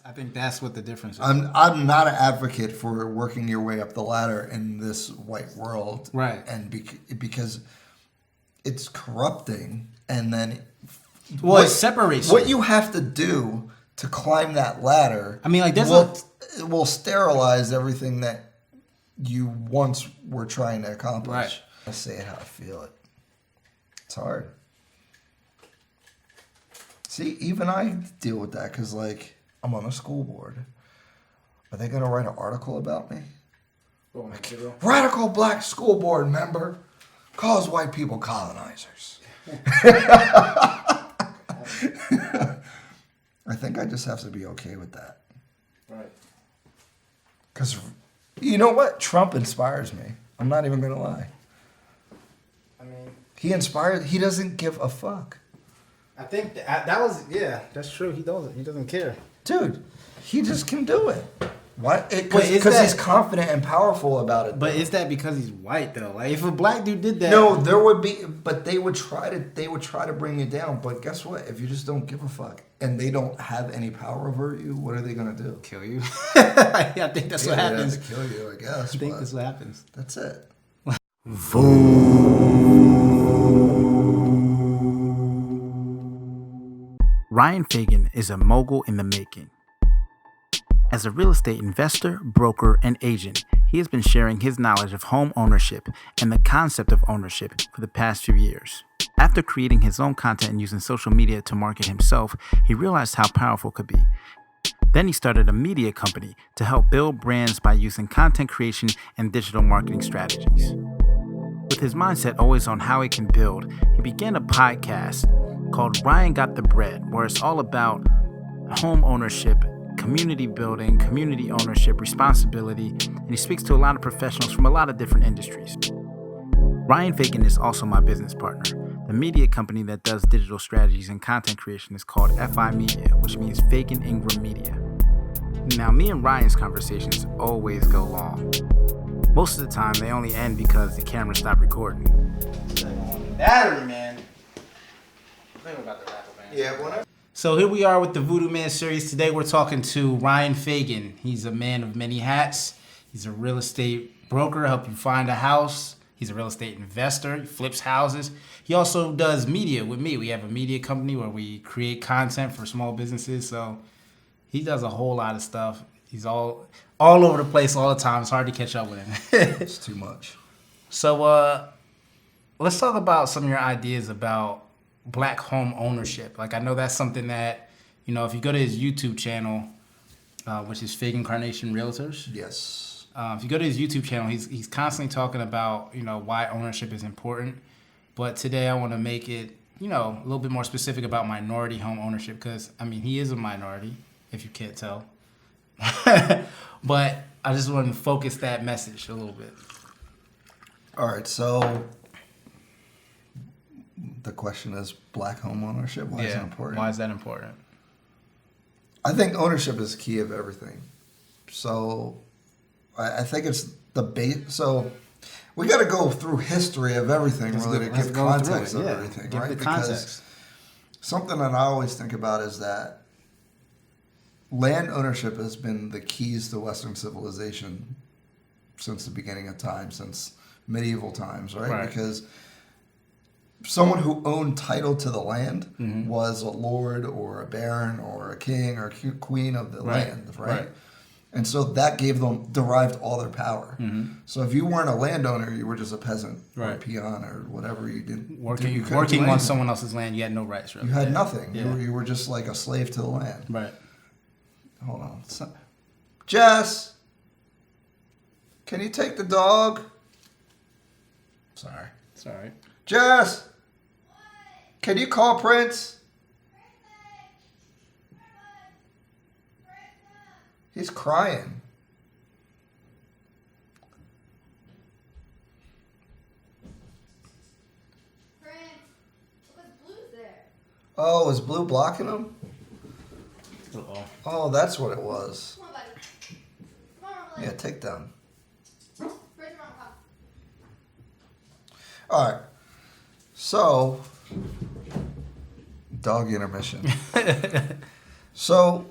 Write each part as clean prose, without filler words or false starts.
I think that's what the difference is. I'm not an advocate for working your way up the ladder in this white world, right? And because it's corrupting, and then it separates. What you have to do to climb that ladder. I mean, like it will sterilize everything that you once were trying to accomplish. Right. I say it how I feel it. It's hard. See, even I deal with that because, like, I'm on a school board. Are they going to write an article about me? Radical black school board member calls white people colonizers. I think I just have to be okay with that. Right. Because, you know what? Trump inspires me. I'm not even going to lie. I mean, he doesn't give a fuck. I think that was, that's true. He doesn't care. Dude, he just can do it. Why? Because he's confident and powerful about it. But is that because he's white though? Like, if a black dude did that, no, there would be. But they would try to bring you down. But guess what? If you just don't give a fuck and they don't have any power over you, what are they gonna do? Kill you. I think that's what happens. They have to kill you, I guess. I think that's what happens. That's it. Ryan Fagan is a mogul in the making. As a real estate investor, broker, and agent, he has been sharing his knowledge of home ownership and the concept of ownership for the past few years. After creating his own content and using social media to market himself, he realized how powerful it could be. Then he started a media company to help build brands by using content creation and digital marketing strategies. With his mindset always on how he can build, he began a podcast called Ryan Got the Bread, where it's all about home ownership, community building, community ownership, responsibility, and he speaks to a lot of professionals from a lot of different industries. Ryan Fagan is also my business partner. The media company that does digital strategies and content creation is called FI Media, which means Fagan Ingram Media. Now, me and Ryan's conversations always go long. Most of the time, they only end because the camera stopped recording. Battery, man. I think we're about to wrap up, man. Yeah, whatever. So here we are with the Voodoo Man series. Today we're talking to Ryan Fagan. He's a man of many hats. He's a real estate broker, help you find a house. He's a real estate investor. He flips houses. He also does media with me. We have a media company where we create content for small businesses. So he does a whole lot of stuff. He's all over the place all the time. It's hard to catch up with him. It's too much. So let's talk about some of your ideas about black home ownership. Like, I know that's something that, if you go to his YouTube channel, which is Fagan Carnation Realtors. Yes. If you go to his YouTube channel, he's constantly talking about, why ownership is important. But today I want to make it, a little bit more specific about minority home ownership because, he is a minority, if you can't tell. But I just want to focus that message a little bit. All right, so the question is black home ownership. Why is that important? Why is that important? I think ownership is key of everything. So I think it's the base. So we got to go through history of everything to give context of everything, give right? The context. Because something that I always think about is that land ownership has been the keys to Western civilization since the beginning of time, since medieval times, right? Because someone who owned title to the land was a lord or a baron or a king or queen of the land, right? And so that derived all their power. So if you weren't a landowner, you were just a peasant or a peon or whatever you did. Working on someone else's land, you had no rights, really. You had nothing. Yeah. You were just like a slave to the land. Right. Hold on. Jess, can you take the dog? Sorry. It's all right. Jess, can you call Prince? He's crying. Prince, look at Blue's there. Oh, is Blue blocking him? Uh-oh. Oh, that's what it was. Come on, buddy. Come on, Yeah, take them. Where's your mom, Pop? All right. So, dog intermission. So,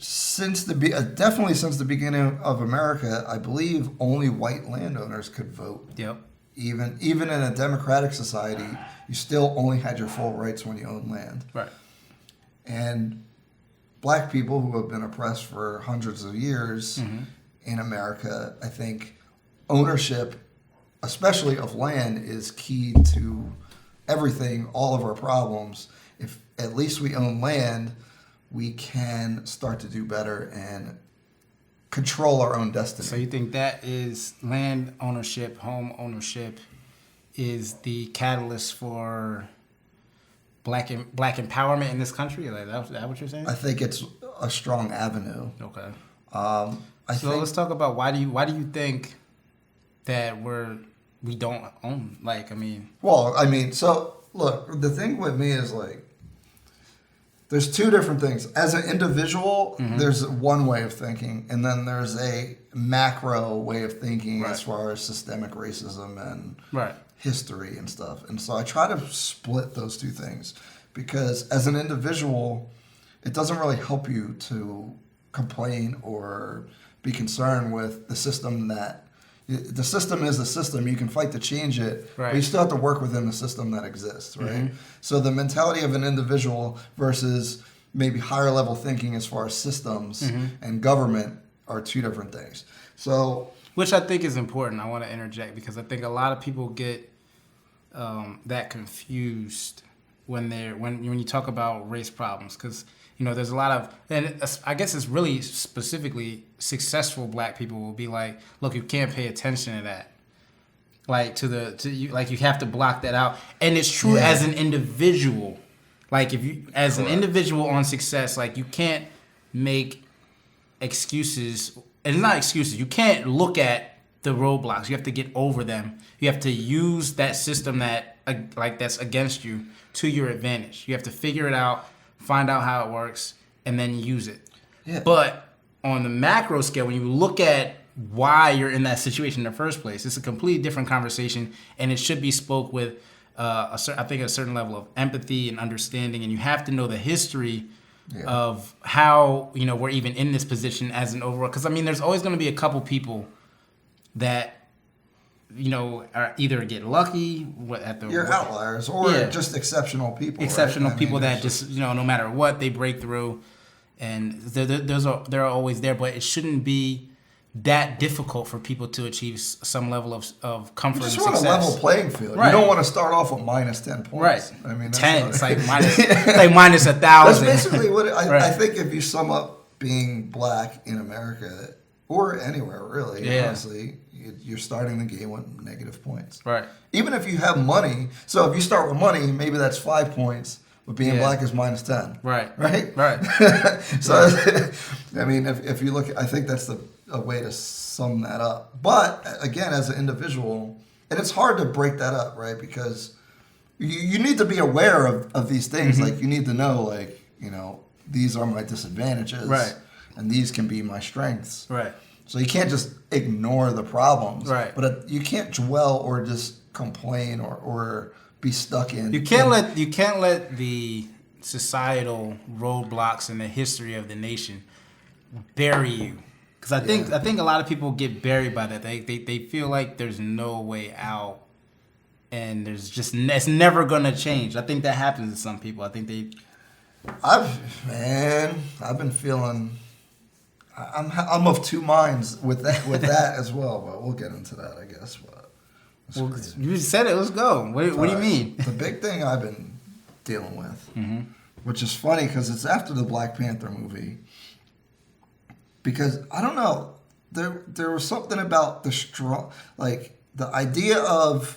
definitely since the beginning of America, I believe only white landowners could vote. Yep. Even in a democratic society, you still only had your full rights when you owned land. Right. And black people who have been oppressed for hundreds of years in America, I think ownership, especially of land, is key to everything, all of our problems. If at least we own land, we can start to do better and control our own destiny. So you think that is land ownership, home ownership, is the catalyst for black empowerment in this country? Like that what you're saying? I think it's a strong avenue. Okay. Let's talk about why do you think that we don't own, like, I mean. Well, I mean, so look, the thing with me is like, there's two different things. As an individual, there's one way of thinking, and then there's a macro way of thinking as far as systemic racism and history and stuff. And so I try to split those two things because as an individual, it doesn't really help you to complain or be concerned with the system that the system is the system. You can fight to change it, but you still have to work within the system that exists, right? So the mentality of an individual versus maybe higher level thinking as far as systems and government are two different things. So, which I think is important. I want to interject because I think a lot of people get that confused when you talk about race problems, because there's a lot of, and I guess it's really specifically successful black people will be like, look, you can't pay attention to that. Like you have to block that out. And it's true as an individual. Like if you, as an individual on success, like you can't make excuses, and not excuses. You can't look at the roadblocks. You have to get over them. You have to use that system that's against you to your advantage. You have to figure it out, find out how it works, and then use it. Yeah. But on the macro scale, when you look at why you're in that situation in the first place, it's a completely different conversation, and it should be spoke with a certain level of empathy and understanding, and you have to know the history of how we're even in this position as an overall. Because I mean, there's always going to be a couple people that are either get lucky at the outliers or just exceptional people. Exceptional people that just no matter what, they break through, and they're always there. But it shouldn't be that difficult for people to achieve some level of comfort and success. You just want a level playing field. Right. You don't want to start off with minus 10 points. Right. I mean, 10. It's like minus 1,000. That's basically what I think. If you sum up being black in America or anywhere really, honestly, you're starting the game with negative points. Right. Even if you have money, so if you start with money, maybe that's 5 points, but being black is minus 10. Right. Right? Right. So, I mean, if you look, I think that's a way to sum that up. But, again, as an individual, and it's hard to break that up, right? Because you need to be aware of these things. Like, you need to know, like, these are my disadvantages. Right. And these can be my strengths. Right. So you can't just ignore the problems. Right. But you can't dwell or just complain or be stuck in. You can't let the societal roadblocks and the history of the nation bury you. Because I think a lot of people get buried by that. They feel like there's no way out, and it's never gonna change. I think that happens to some people. I think I've been feeling. I'm of two minds with that as well, but we'll get into that, I guess. But you said it. Let's go. What do you mean? The big thing I've been dealing with, which is funny because it's after the Black Panther movie. Because I don't know, there was something about the idea of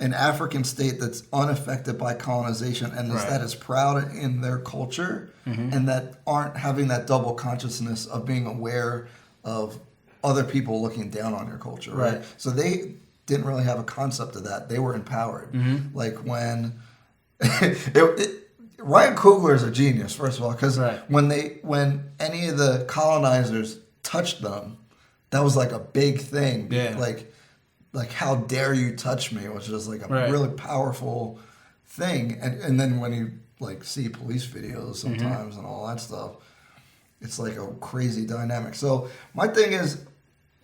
an African state that's unaffected by colonization and that is proud in their culture and that aren't having that double consciousness of being aware of other people looking down on your culture, right? So they didn't really have a concept of that. They were empowered. Like when Ryan Coogler is a genius, first of all, because when any of the colonizers touched them, that was like a big thing. Yeah. Like how dare you touch me, which is like a really powerful thing. And then when you like see police videos sometimes and all that stuff, it's like a crazy dynamic. So my thing is,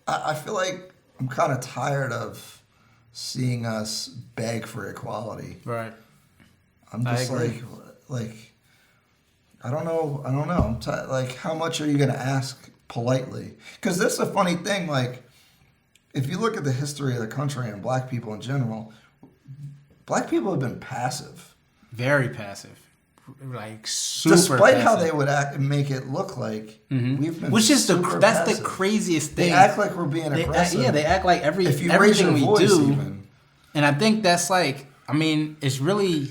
I feel like I'm kind of tired of seeing us beg for equality. Right. I'm just like, I don't know. I'm like, how much are you going to ask politely? Because this is a funny thing. Like, if you look at the history of the country and black people in general, black people have been passive. Very passive. Like super Despite passive. how they would act and make it look like we've been Which is super that's passive. the craziest thing. They act like we're being aggressive. They act like if you raise your everything we voice do. even. And I think that's like, I mean, it's really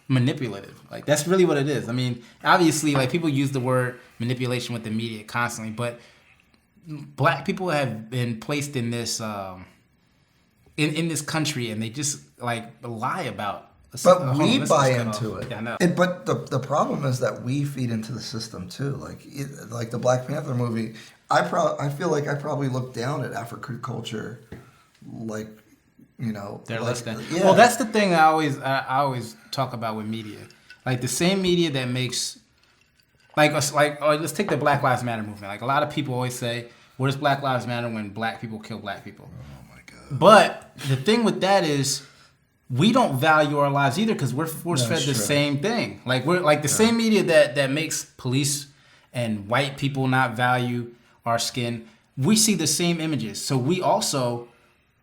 manipulative. Like that's really what it is. I mean, obviously, like people use the word manipulation with the media constantly, but black people have been placed in this in this country, and they just like lie about. But we let's buy cut into off. it. Yeah, I know. But the problem is that we feed into the system too. Like the Black Panther movie, I feel like I probably look down at African culture, like, you know, They're like, less than. yeah. Well, that's the thing I always talk about with media. Like the same media that makes, let's take the Black Lives Matter movement. Like a lot of people always say, "Where does Black Lives Matter when black people kill black people?" Oh my God. But the thing with that is, we don't value our lives either because we're force fed That's the true. same thing. Like we're like the same media that makes police and white people not value our skin. We see the same images, so we also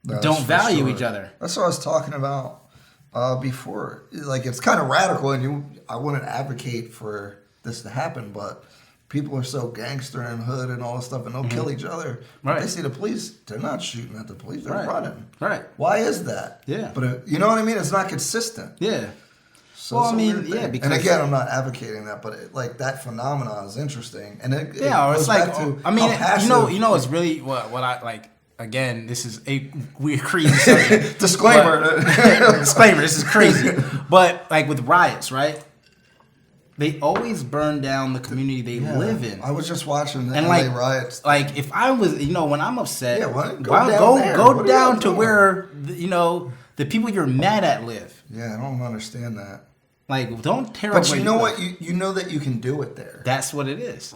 That's don't for value sure. each other. That's what I was talking about before. Like, it's kind of radical, and I wouldn't advocate for this to happen, but people are so gangster and hood and all this stuff, and they'll kill each other. But Right. they see the police, they're not shooting at the police, they're Right. running. Right. Why is that? Yeah. But you know what I mean? It's not consistent. Yeah. So Well, it's I a mean, weird yeah, thing. because- and again, I'm not advocating that, but like that phenomenon is interesting, and it Yeah, or goes it's like, back to I mean, how passive, you know, it's really what I like. Again, this is a weird, crazy subject. disclaimer. But- disclaimer. This is crazy. But like with riots, right? They always burn down the community they Yeah. live in. I was just watching the And LA like riots. like if I was, when I'm upset, Yeah, why don't you go why- down go there? go What are down y'all to doing? where the people you're mad at live. Yeah, I don't understand that. Like, don't tear But up. where you know live. what? You know that you can do it there. That's what it is.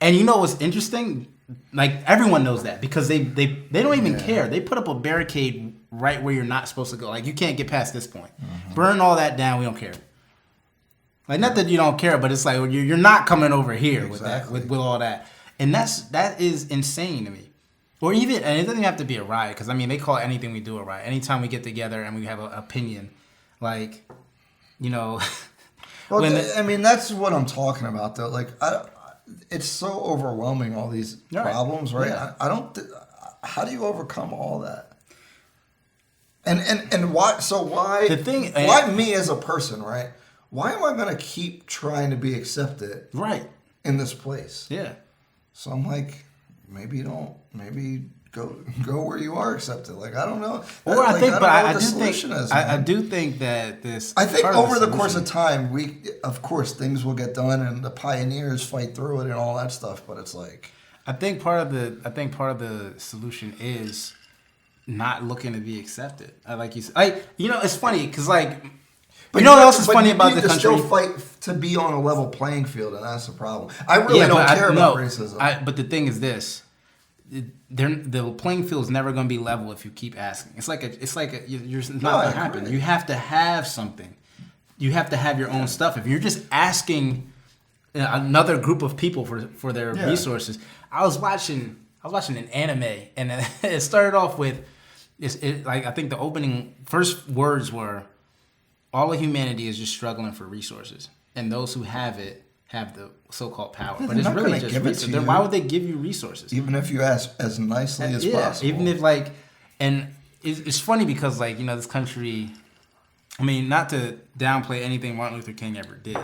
And you know what's interesting? Like everyone knows that because they don't even Yeah. care. They put up a barricade right where you're not supposed to go. Like you can't get past this point. Burn all that down. We don't care. Like not that you don't care, but it's like you're not coming over here with that Exactly. with all that. And that is insane to me. Or even, and it doesn't have to be a riot because I mean they call anything we do a riot. Anytime we get together and we have an opinion, like Well, when I mean, that's what I'm talking about, though. Like, it's so overwhelming, all these Right. problems, right? Yeah. I don't. How do you overcome all that? And why? So why? The thing- Why me as a person, right? Why am I going to keep trying to be accepted right, in this place? yeah. So I'm like, maybe you don't. Maybe go where you are accepted. Like, I don't know. Or Like, I think, don't but know I what do the think solution is, I man. do think that this. I think part of over the course solution- of time, of course, things will get done, and the pioneers fight through it and all that stuff. But it's like, I think part of the solution is not looking to be accepted. Like you said, it's funny because what else is funny about the country? Still fight to be on a level playing field, and that's the problem. I really don't care about racism. But the thing is this: the playing field is never going to be level if you keep asking. It's like you're not going to happen. agree. You have to have something. You have to have your own stuff. If you're just asking another group of people for their Yeah. resources, I was watching an anime, and it started off with I think the opening first words were, all of humanity is just struggling for resources, and those who have it have the so-called power. Yeah, But they're it's not really gonna just give it to resources. you. Why would they give you resources? Even if you ask as nicely as possible. Even if and it's funny because this country. I mean, not to downplay anything Martin Luther King ever did,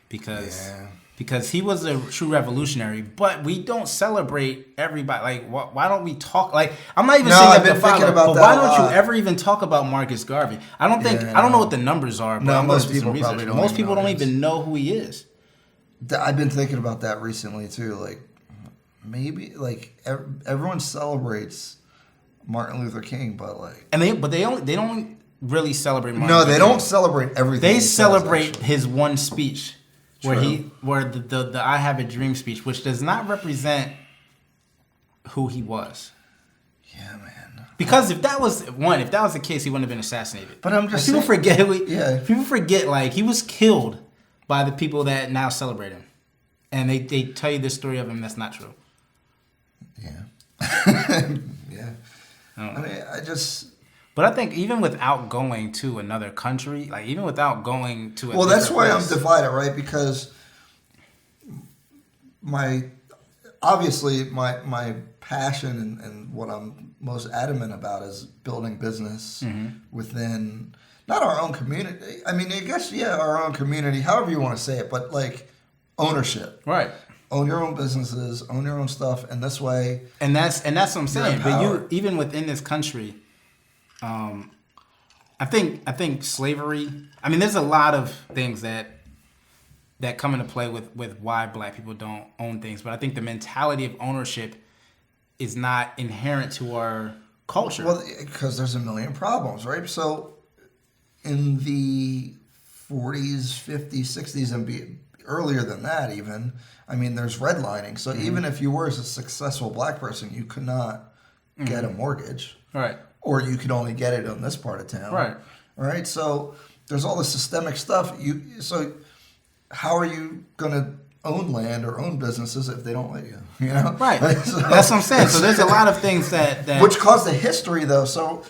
because he was a true revolutionary. But we don't celebrate everybody. Like, why don't we talk? Like, I'm not even saying I've that been the thinking father, about but that why a don't lot. you ever even talk about Marcus Garvey? I don't think Yeah. I don't know what the numbers are. But No, I'm most gonna do some people probably research. don't Most even people know don't who he is. even know who he is. I've been thinking about that recently too. Like, maybe everyone celebrates Martin Luther King, but And they don't really celebrate Martin no, Luther they King. don't celebrate everything. They he says, celebrate actually. his one speech. where True. the I have a dream speech, which does not represent who he was. Yeah, man. Because if that was the case, he wouldn't have been assassinated. But I'm just people saying- forget. Yeah. People forget like he was killed by the people that now celebrate him, and they tell you this story of him that's not true. Yeah. Yeah. I mean, But I think even without going to another country, like even without going to a well, that's different why place, I'm divided, right? Because my passion and what I'm most adamant about is building business within not our own community. I mean, I guess our own community, however you want to say it, but like ownership. right? Own your own businesses, own your own stuff, and this way. And that's what I'm saying. But empowered. even within this country, I think slavery. I mean, there's a lot of things that come into play with why black people don't own things. But I think the mentality of ownership is not inherent to our culture. Well, because there's a million problems, right? So in the 40s, 50s, 60s, and earlier than that even, I mean, there's redlining. So even if you were a successful black person, you could not get a mortgage. Right. Or you could only get it in this part of town. Right. Right? So there's all this systemic stuff. So how are you going to own land or own businesses if they don't let you? You know? Right. So, That's what I'm saying. So there's a lot of things that which caused a history, though. So,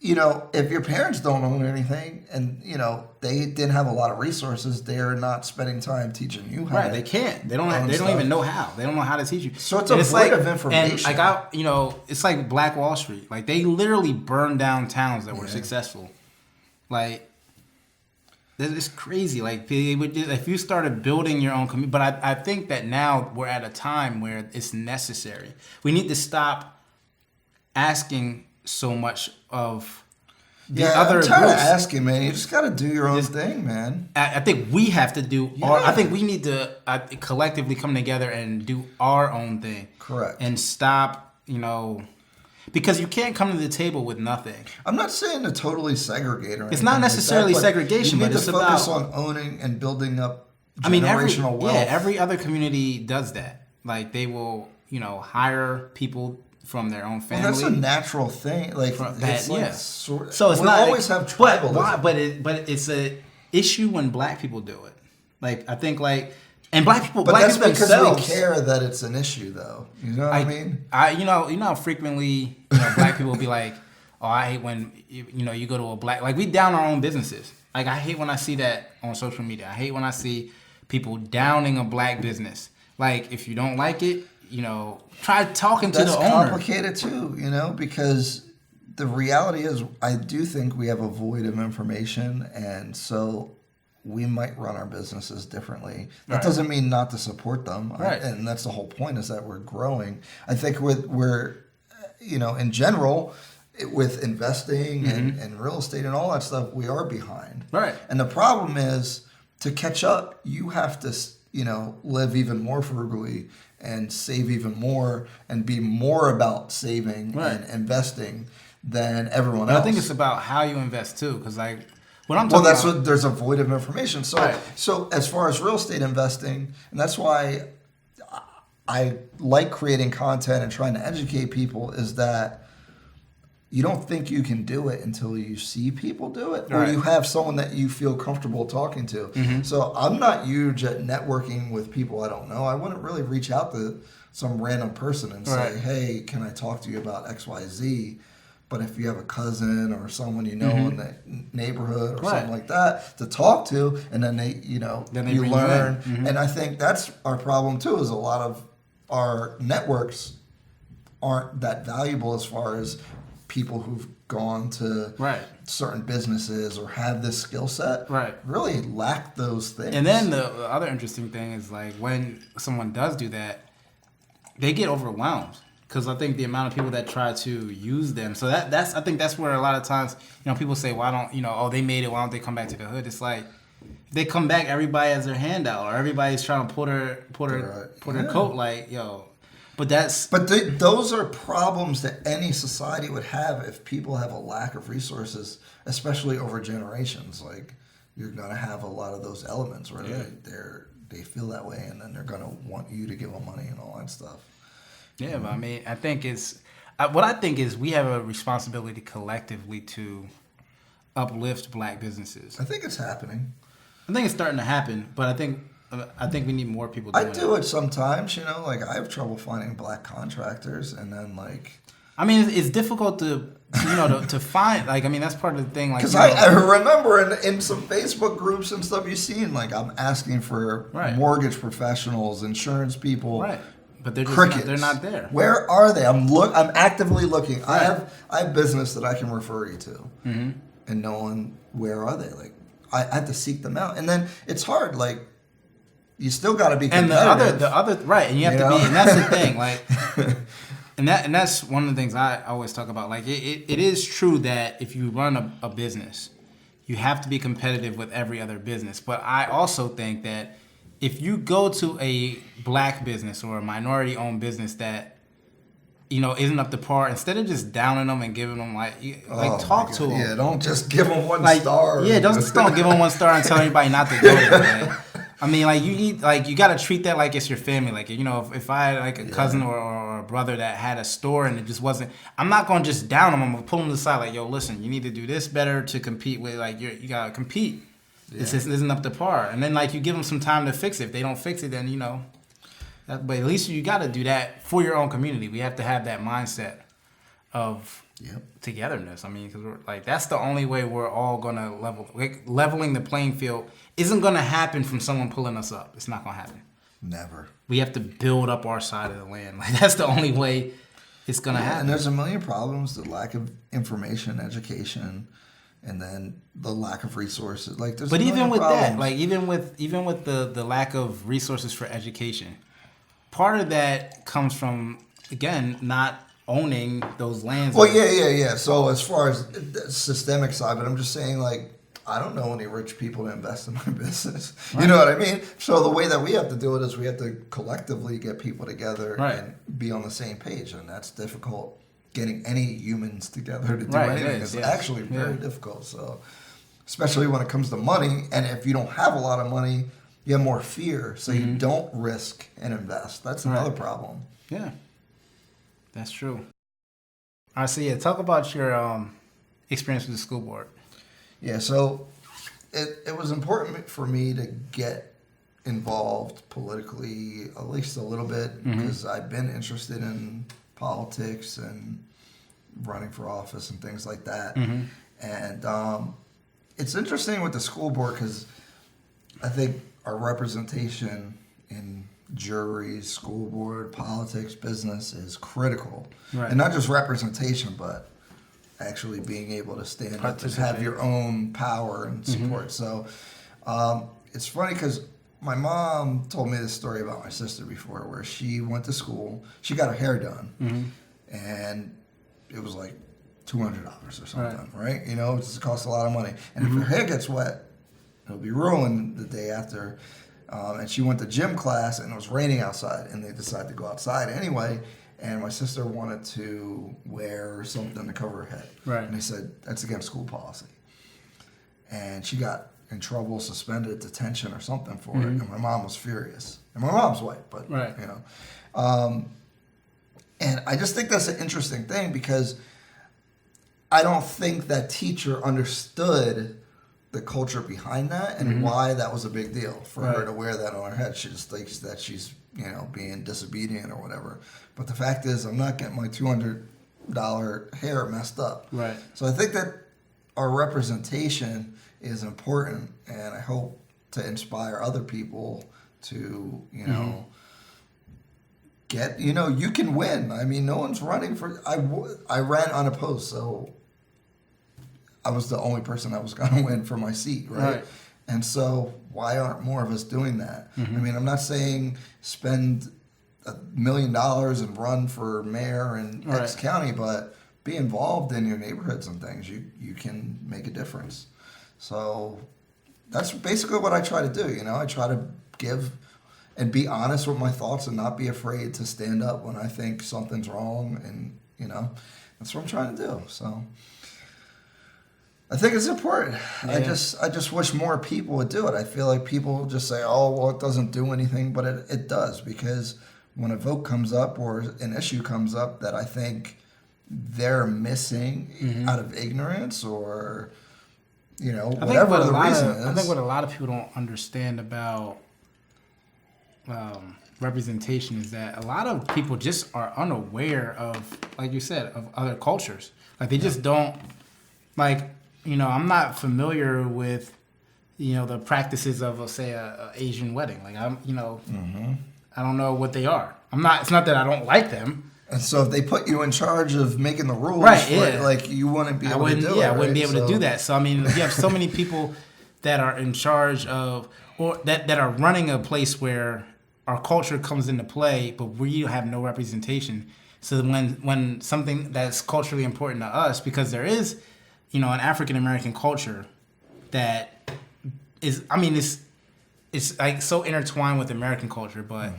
if your parents don't own anything and, they didn't have a lot of resources, they're not spending time teaching you how right, to they can't. They don't own even stuff. know how. They don't know how to teach you. So it's And a void of information. And like it's like Black Wall Street. Like they literally burned down towns that were successful. Like it's crazy. Like they would if you started building your own community. But I think that now we're at a time where it's necessary. We need to stop asking so much of the other I'm tired of groups. asking, man. You just got to do your own thing, man. I think we have to do. I think we need to collectively come together and do our own thing. Correct. And stop, because you can't come to the table with nothing. I'm not saying to totally segregate or anything. It's not necessarily like that, segregation, you but need it's to focus about on owning and building up I mean, generational wealth. every other community does that. Like they will, hire people from their own family. Well, that's a natural thing. Like it's like so it's we not always have tribalism. But why? But it's a issue when black people do it. Like I think and black people, But black that's people because themselves, we care that it's an issue, though. You know what I mean? you know how frequently black people will be like, oh, I hate when you go to a black, like we down our own businesses. Like I hate when I see that on social media. I hate when I see people downing a black business. Like if you don't like it, try talking to the owner. That's complicated too, because the reality is I do think we have a void of information, and so we might run our businesses differently. That doesn't mean not to support them. Right. And that's the whole point, is that we're growing. I think we're in general, with investing and real estate and all that stuff, we are behind. Right. And the problem is, to catch up, you have to, live even more frugally and save even more and be more about saving and investing than everyone else. I think it's about how you invest too, because what I'm talking about. There's a void of information. So, so as far as real estate investing, and that's why I like creating content and trying to educate people, is that you don't think you can do it until you see people do it, or you have someone that you feel comfortable talking to. So I'm not huge at networking with people I don't know. I wouldn't really reach out to some random person and say, hey, can I talk to you about XYZ? But if you have a cousin or someone in the neighborhood or something like that to talk to, and then they you learn. And I think that's our problem too, is a lot of our networks aren't that valuable as far as people who've gone to certain businesses or have this skill set really lack those things. And then the other interesting thing is when someone does do that, they get overwhelmed. Because I think the amount of people that try to use them, so I think that's where a lot of times people say, why don't they made it, why don't they come back to the hood? It's like if they come back, everybody has their hand out, or everybody's trying to put her coat But those are problems that any society would have if people have a lack of resources, especially over generations. Like you're gonna have a lot of those elements where Yeah. they feel that way, and then they're gonna want you to give them money and all that stuff. Yeah, but I mean, I think what I think is we have a responsibility collectively to uplift black businesses. I think it's happening. I think it's starting to happen, but I think we need more people doing I do it sometimes, like I have trouble finding black contractors, and then like. I mean, it's difficult to find. Like, I mean, that's part of the thing. Like, Because I remember in some Facebook groups and stuff you've seen, like I'm asking for Right. mortgage professionals, insurance people, right, but they're just crickets. they're not there. Where are they? I'm actively looking. I have business that I can refer you to, and no one. Where are they? Like I have to seek them out, and then it's hard. Like you still got to be And competitive. the other right, and you have to be, and that's the thing. Like. And that's one of the things I always talk about. Like it is true that if you run a business, you have to be competitive with every other business. But I also think that if you go to a black business or a minority-owned business that isn't up to par, instead of just downing them and giving them talk to them. Yeah, don't just give them one Like, star. yeah, just don't give them 1 star and tell everybody not to go there. Like, I mean, like you got to treat that like it's your family. Like, if I had like a cousin or a brother that had a store and it just wasn't, I'm not going to just down them. I'm going to pull them to the side like, yo, listen, you need to do this better to compete with, like, you got to compete. Yeah. This isn't up to par. And then, like, you give them some time to fix it. If they don't fix it, then, but at least you got to do that for your own community. We have to have that mindset of togetherness. I mean, because that's the only way we're all going to leveling the playing field isn't going to happen from someone pulling us up. It's not going to happen. Never. We have to build up our side of the land. Like, that's the only way it's going to happen. And there's a million problems: the lack of information, education, and then the lack of resources. Like, there's. But a even with problems. that, like even with the lack of resources for education, part of that comes from, again, not owning those lands. Well, yeah. So as far as the systemic side, but I'm just saying, like, I don't know any rich people to invest in my business. Right. You know what I mean? So the way that we have to do it is we have to collectively get people together and be on the same page, and that's difficult. Getting any humans together to do anything is actually very difficult. So, especially when it comes to money, and if you don't have a lot of money, you have more fear, so you don't risk and invest. That's another problem. Yeah, that's true. All right, so talk about your experience with the school board. Yeah, so it was important for me to get involved politically, at least a little bit, because I've been interested in politics and running for office and things like that. And it's interesting with the school board because I think our representation in juries, school board, politics, business is critical. Right. And not just representation, but actually being able to stand up and have your own power and support. So it's funny because my mom told me this story about my sister before, where she went to school, she got her hair done, and it was like $200 or something, right? It just costs a lot of money. And if her hair gets wet, it'll be ruined the day after. And she went to gym class, and it was raining outside, and they decided to go outside anyway. And my sister wanted to wear something to cover her head. Right. And they said, that's against school policy. And she got in trouble, suspended, detention or something for it. And my mom was furious. And my mom's white, but, and I just think that's an interesting thing because I don't think that teacher understood the culture behind that and why that was a big deal for her to wear that on her head. She just thinks that she's, being disobedient or whatever. But the fact is, I'm not getting my $200 hair messed up. Right. So I think that our representation is important, and I hope to inspire other people to, get, you can win. I mean, no one's running for. I ran unopposed, so I was the only person that was going to win for my seat, right? And so why aren't more of us doing that? I mean, I'm not saying spend $1 million and run for mayor in X county, but be involved in your neighborhoods and things. You can make a difference. So that's basically what I try to do. I try to give and be honest with my thoughts and not be afraid to stand up when I think something's wrong. And, that's what I'm trying to do. So I think it's important. Yeah. I just wish more people would do it. I feel like people just say, "Oh, well, it doesn't do anything," but it does, because when a vote comes up or an issue comes up that I think they're missing out of ignorance or whatever the reason is. I think what a lot of people don't understand about representation is that a lot of people just are unaware of, like you said, of other cultures. Like they just don't, like, I'm not familiar with, the practices of, say, a Asian wedding. Like I don't know what they are. It's not that I don't like them. And so if they put you in charge of making the rules, right? for Yeah. it, like you wouldn't be able to do it. Yeah, I wouldn't right? be able to do that. So I mean, you have so many people that are in charge of, or that are running a place where our culture comes into play, but we have no representation. So when something that's culturally important to us, because there is, an African American culture that is, it's like so intertwined with American culture, but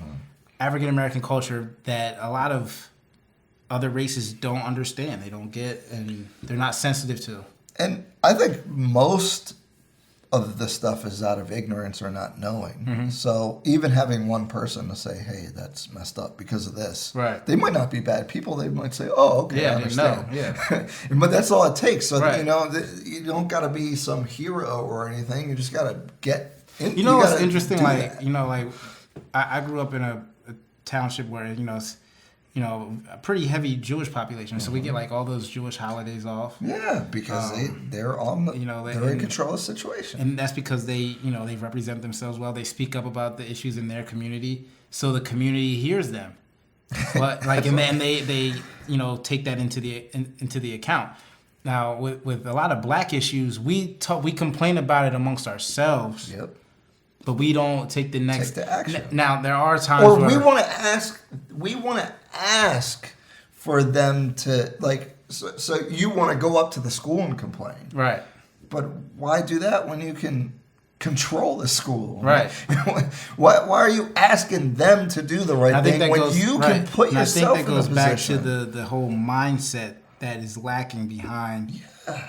African American culture that a lot of other races don't understand, they don't get, and they're not sensitive to. And I think most of the stuff is out of ignorance or not knowing. So even having one person to say, "Hey, that's messed up because of this," Right? They might not be bad people. They might say, "Oh, okay, I understand." Yeah. But that's all it takes. So Right. you don't got to be some hero or anything. You just got to get in. What's interesting? That. I grew up in a township where it's a pretty heavy Jewish population, so we get like all those Jewish holidays off. Yeah, because they're on they're in control of the situation, and that's because they they represent themselves well. They speak up about the issues in their community, so the community hears them. But like, and then they take that into the account. Now with a lot of black issues, we complain about it amongst ourselves. Yep. But we don't take the action. Now there are times or where we want to ask for them to, like, so you want to go up to the school and complain, right? But why do that when you can control the school, right? why are you asking them to do the right thing when you can put yourself in a position? I think that goes back to the whole mindset that is lacking behind. Yeah.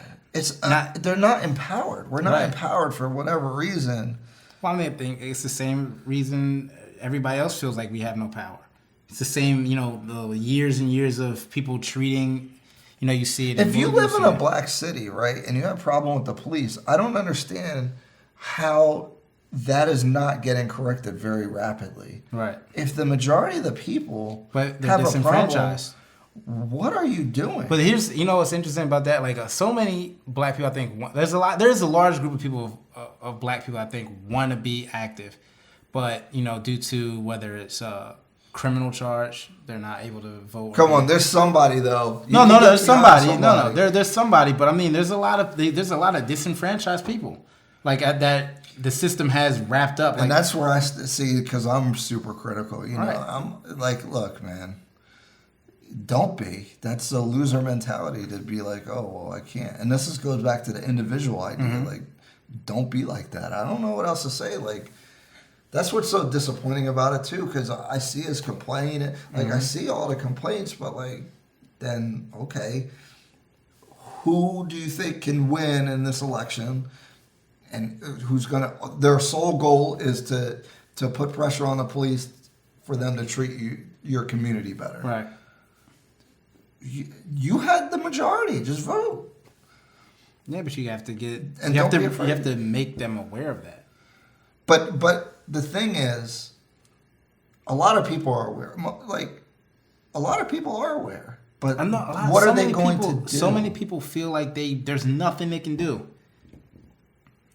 They're not empowered. We're not empowered for whatever reason. Well, I think it's the same reason everybody else feels like we have no power. It's the same, the years and years of people treating, you see it. If you live in a black city, right, and you have a problem with the police, I don't understand how that is not getting corrected very rapidly. Right. If the majority of the people have a problem, what are you doing? But here's, what's interesting about that? Like, so many black people, I think, there's a large group of people, of black people, I think, want to be active. But, due to whether it's a criminal charge, they're not able to vote. Come on, there's somebody, though. No, there's somebody. No, there's somebody. But, I mean, there's a lot of disenfranchised people. Like, that the system has wrapped up. And that's where I see, because I'm super critical. Right. I'm like, look, man. Don't be. That's a loser mentality to be like, oh, well, I can't. And this goes back to the individual idea. Like, don't be like that. I don't know what else to say. Like, that's what's so disappointing about it, too, because I see us complain. Like, I see all the complaints, but, like, then, okay, who do you think can win in this election? And who's going to, their sole goal is to put pressure on the police for them to treat your community better. Right. You had the majority. Just vote. Yeah, but you have to get, and you have to make them aware of that. But the thing is, a lot of people are aware. Like, a lot of people are aware. But what are they going to do? So many people feel like there's nothing they can do.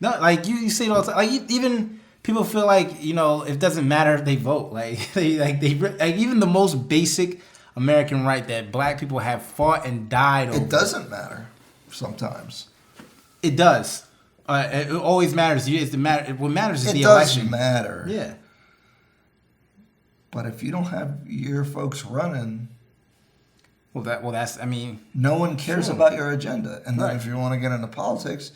No, like you say it all the time. Like, even people feel like, it doesn't matter if they vote. Like even the most basic American right that black people have fought and died over. It doesn't matter sometimes. It does. It always matters. What matters is the It election. does matter. Yeah. But if you don't have your folks running, that's. I mean, no one cares about your agenda. And then if you want to get into politics,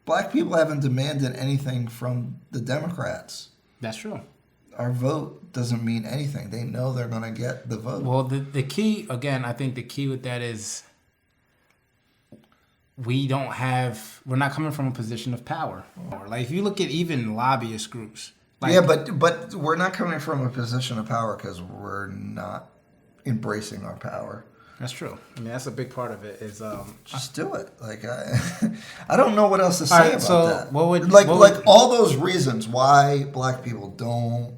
black people haven't demanded anything from the Democrats. That's true. Our vote doesn't mean anything. They know they're going to get the vote. Well, the key, again, I think the key with that is we're not coming from a position of power. Like if you look at even lobbyist groups. Like, yeah, but we're not coming from a position of power because we're not embracing our power. that's true. I mean, that's a big part of it. Is Just do it. Like I don't know what else to say about so that. what would all those reasons why black people don't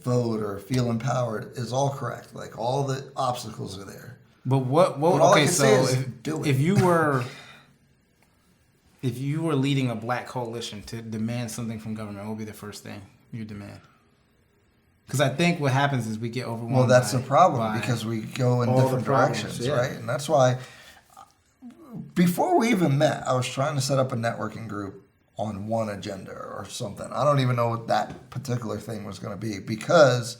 vote or feel empowered is all correct. Like all the obstacles are there. But what all I okay, can so say is do it. if you were leading a black coalition to demand something from government, what would be the first thing you demand? Because I think what happens is we get overwhelmed. Well, that's the problem by because we go in all the different problems, directions, yeah. right? And that's why before we even met, I was trying to set up a networking group on one agenda or something. I don't even know what that particular thing was going to be because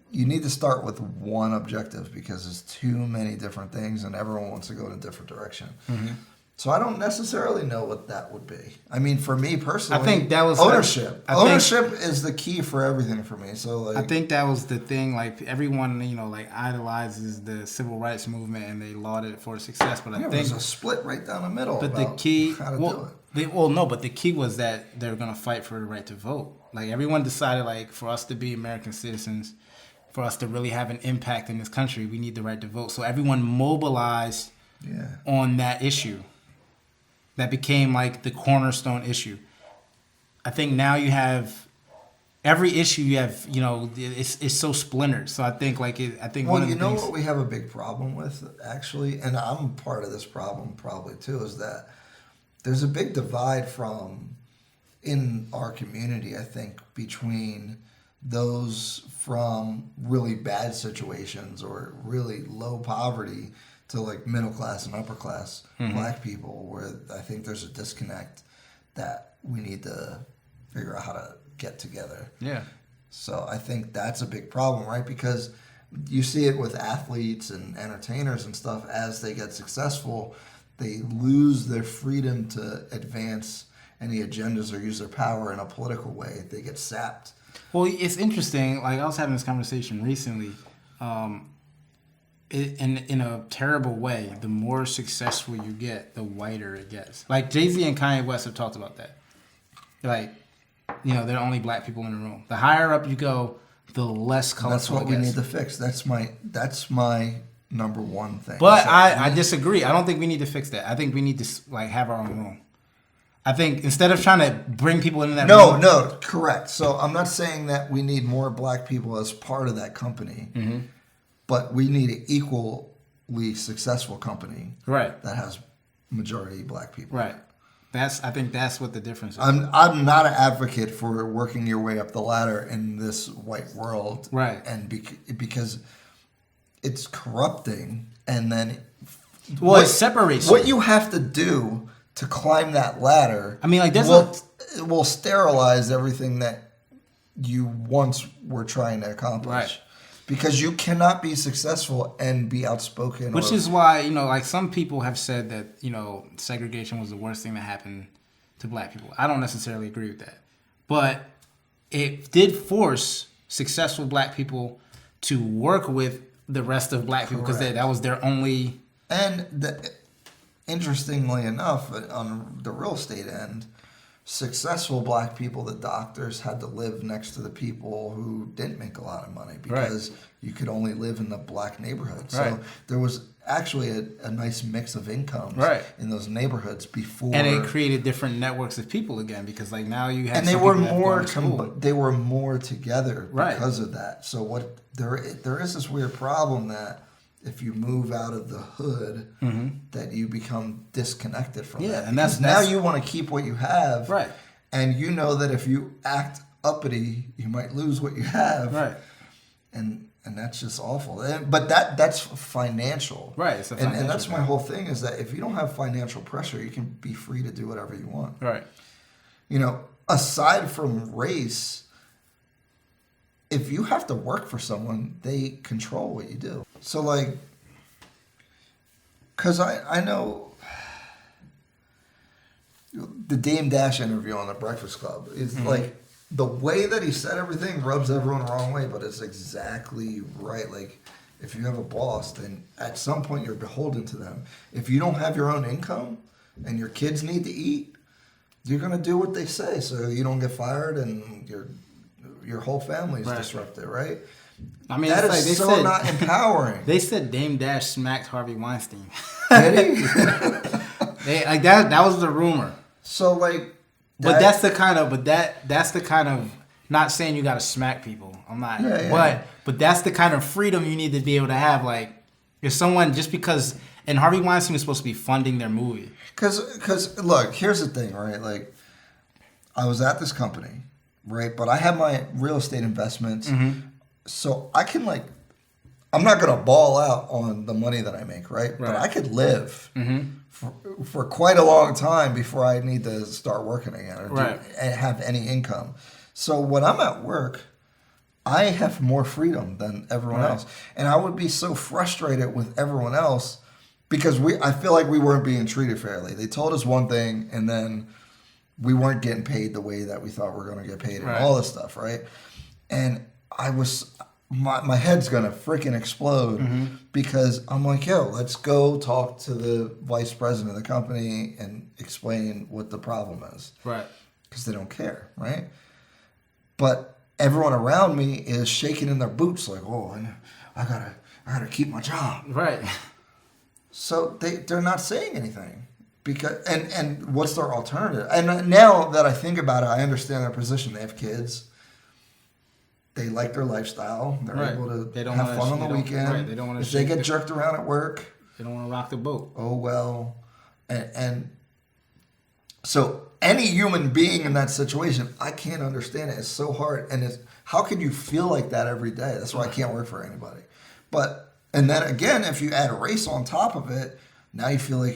you need to start with one objective because there's too many different things and everyone wants to go in a different direction. Mm-hmm. So I don't necessarily know what that would be. I mean, for me personally, I think that was ownership. Ownership is the key for everything for me. So like, I think that was the thing. Like everyone, like idolizes the civil rights movement and they lauded it for its success. But I think there's a split right down the middle. But about the key, how to do it. But the key was that they're gonna fight for the right to vote. Like everyone decided, like for us to be American citizens, for us to really have an impact in this country, we need the right to vote. So everyone mobilized on that issue. That became like the cornerstone issue. I think now you have every issue you have. It's so splintered. So I think one of the things, what we have a big problem with actually, and I'm part of this problem probably too, is that there's a big divide in our community. I think between those from really bad situations or really low poverty to like middle class and upper class black people, where I think there's a disconnect that we need to figure out how to get together. Yeah. So I think that's a big problem, right? Because you see it with athletes and entertainers and stuff. As they get successful, they lose their freedom to advance any agendas or use their power in a political way. They get sapped. Well, it's interesting. Like I was having this conversation recently. In a terrible way, the more successful you get, the whiter it gets. Like Jay-Z and Kanye West have talked about that. Like, there are only black people in the room. The higher up you go, the less colorful That's what it we gets. need to fix. That's my number one thing. But I disagree. I don't think we need to fix that. I think we need to have our own room. I think instead of trying to bring people into that room. No, correct. So I'm not saying that we need more black people as part of that company. Mm-hmm. But we need an equally successful company that has majority black people. Right. I think that's what the difference is. I'm not an advocate for working your way up the ladder in this white world. Right. And because it's corrupting, and then it separates what you have to do to climb that ladder. I mean, like it will sterilize everything that you once were trying to accomplish. Right. Because you cannot be successful and be outspoken. Which is why, like some people have said that, segregation was the worst thing that happened to black people. I don't necessarily agree with that. But it did force successful black people to work with the rest of black people because that was their only... And interestingly enough, on the real estate end, successful black people, the doctors, had to live next to the people who didn't make a lot of money because you could only live in the black neighborhood. So there was actually a nice mix of incomes in those neighborhoods before. And it created different networks of people again because like now you have and they were more together because of that. So what there is this weird problem that if you move out of the hood, that you become disconnected from that. And that's now you want to keep what you have, right? And you know that if you act uppity, you might lose what you have, right? And that's just awful. But that's financial, right? It's and that's my whole thing is that if you don't have financial pressure, you can be free to do whatever you want, right? Aside from race. If you have to work for someone, they control what you do. So, like, because I know the Dame Dash interview on The Breakfast Club is like the way that he said everything rubs everyone the wrong way, but it's exactly right. Like, If you have a boss, then at some point you're beholden to them. If you don't have your own income and your kids need to eat, you're going to do what they say so you don't get fired and your whole family's disrupted, right? I mean, that it's is like so not empowering. They said Dame Dash smacked Harvey Weinstein. Did he? Like that was the rumor. So like, But that's the kind of not saying you got to smack people. I'm not. Yeah. But that's the kind of freedom you need to be able to have. Like, if someone just because and Harvey Weinstein was supposed to be funding their movie. Because look, here's the thing, right? Like, I was at this company, right? But I have my real estate investments, so I can I'm not gonna ball out on the money that I make, right? But I could live for quite a long time before I need to start working again or have any income. So when I'm at work, I have more freedom than everyone else, and I would be so frustrated with everyone else because I feel like we weren't being treated fairly. They told us one thing, and then we weren't getting paid the way that we thought we were going to get paid, and all this stuff, right? And my head's gonna freaking explode because I'm like, yo, let's go talk to the vice president of the company and explain what the problem is, Right. because they don't care, right? But everyone around me is shaking in their boots like, oh, I gotta keep my job. Right. So they're not saying anything because and what's their alternative? And now that I think about it, I understand their position. They have kids. They like their lifestyle. They're able to have fun on the weekend. Right. They don't want to. If they get jerked around at work, they don't want to rock the boat. Oh well, and so any human being in that situation, I can't understand it. It's so hard, and how can you feel like that every day? That's why I can't work for anybody. And then again, if you add a race on top of it, now you feel like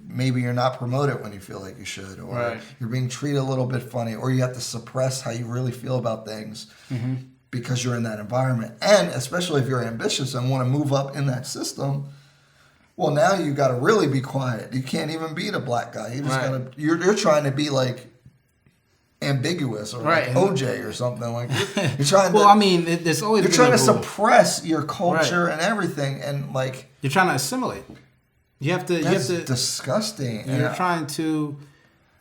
maybe you're not promoted when you feel like you should, or you're being treated a little bit funny, or you have to suppress how you really feel about things because you're in that environment. And especially if you're ambitious and want to move up in that system, well, now you got to really be quiet. You can't even be the black guy. You just gotta. You're trying to be like ambiguous or like OJ or something like. You're trying. Well, I mean, there's always. You're trying to suppress your culture and everything, and like you're trying to assimilate. You have to. That's disgusting. You're trying to,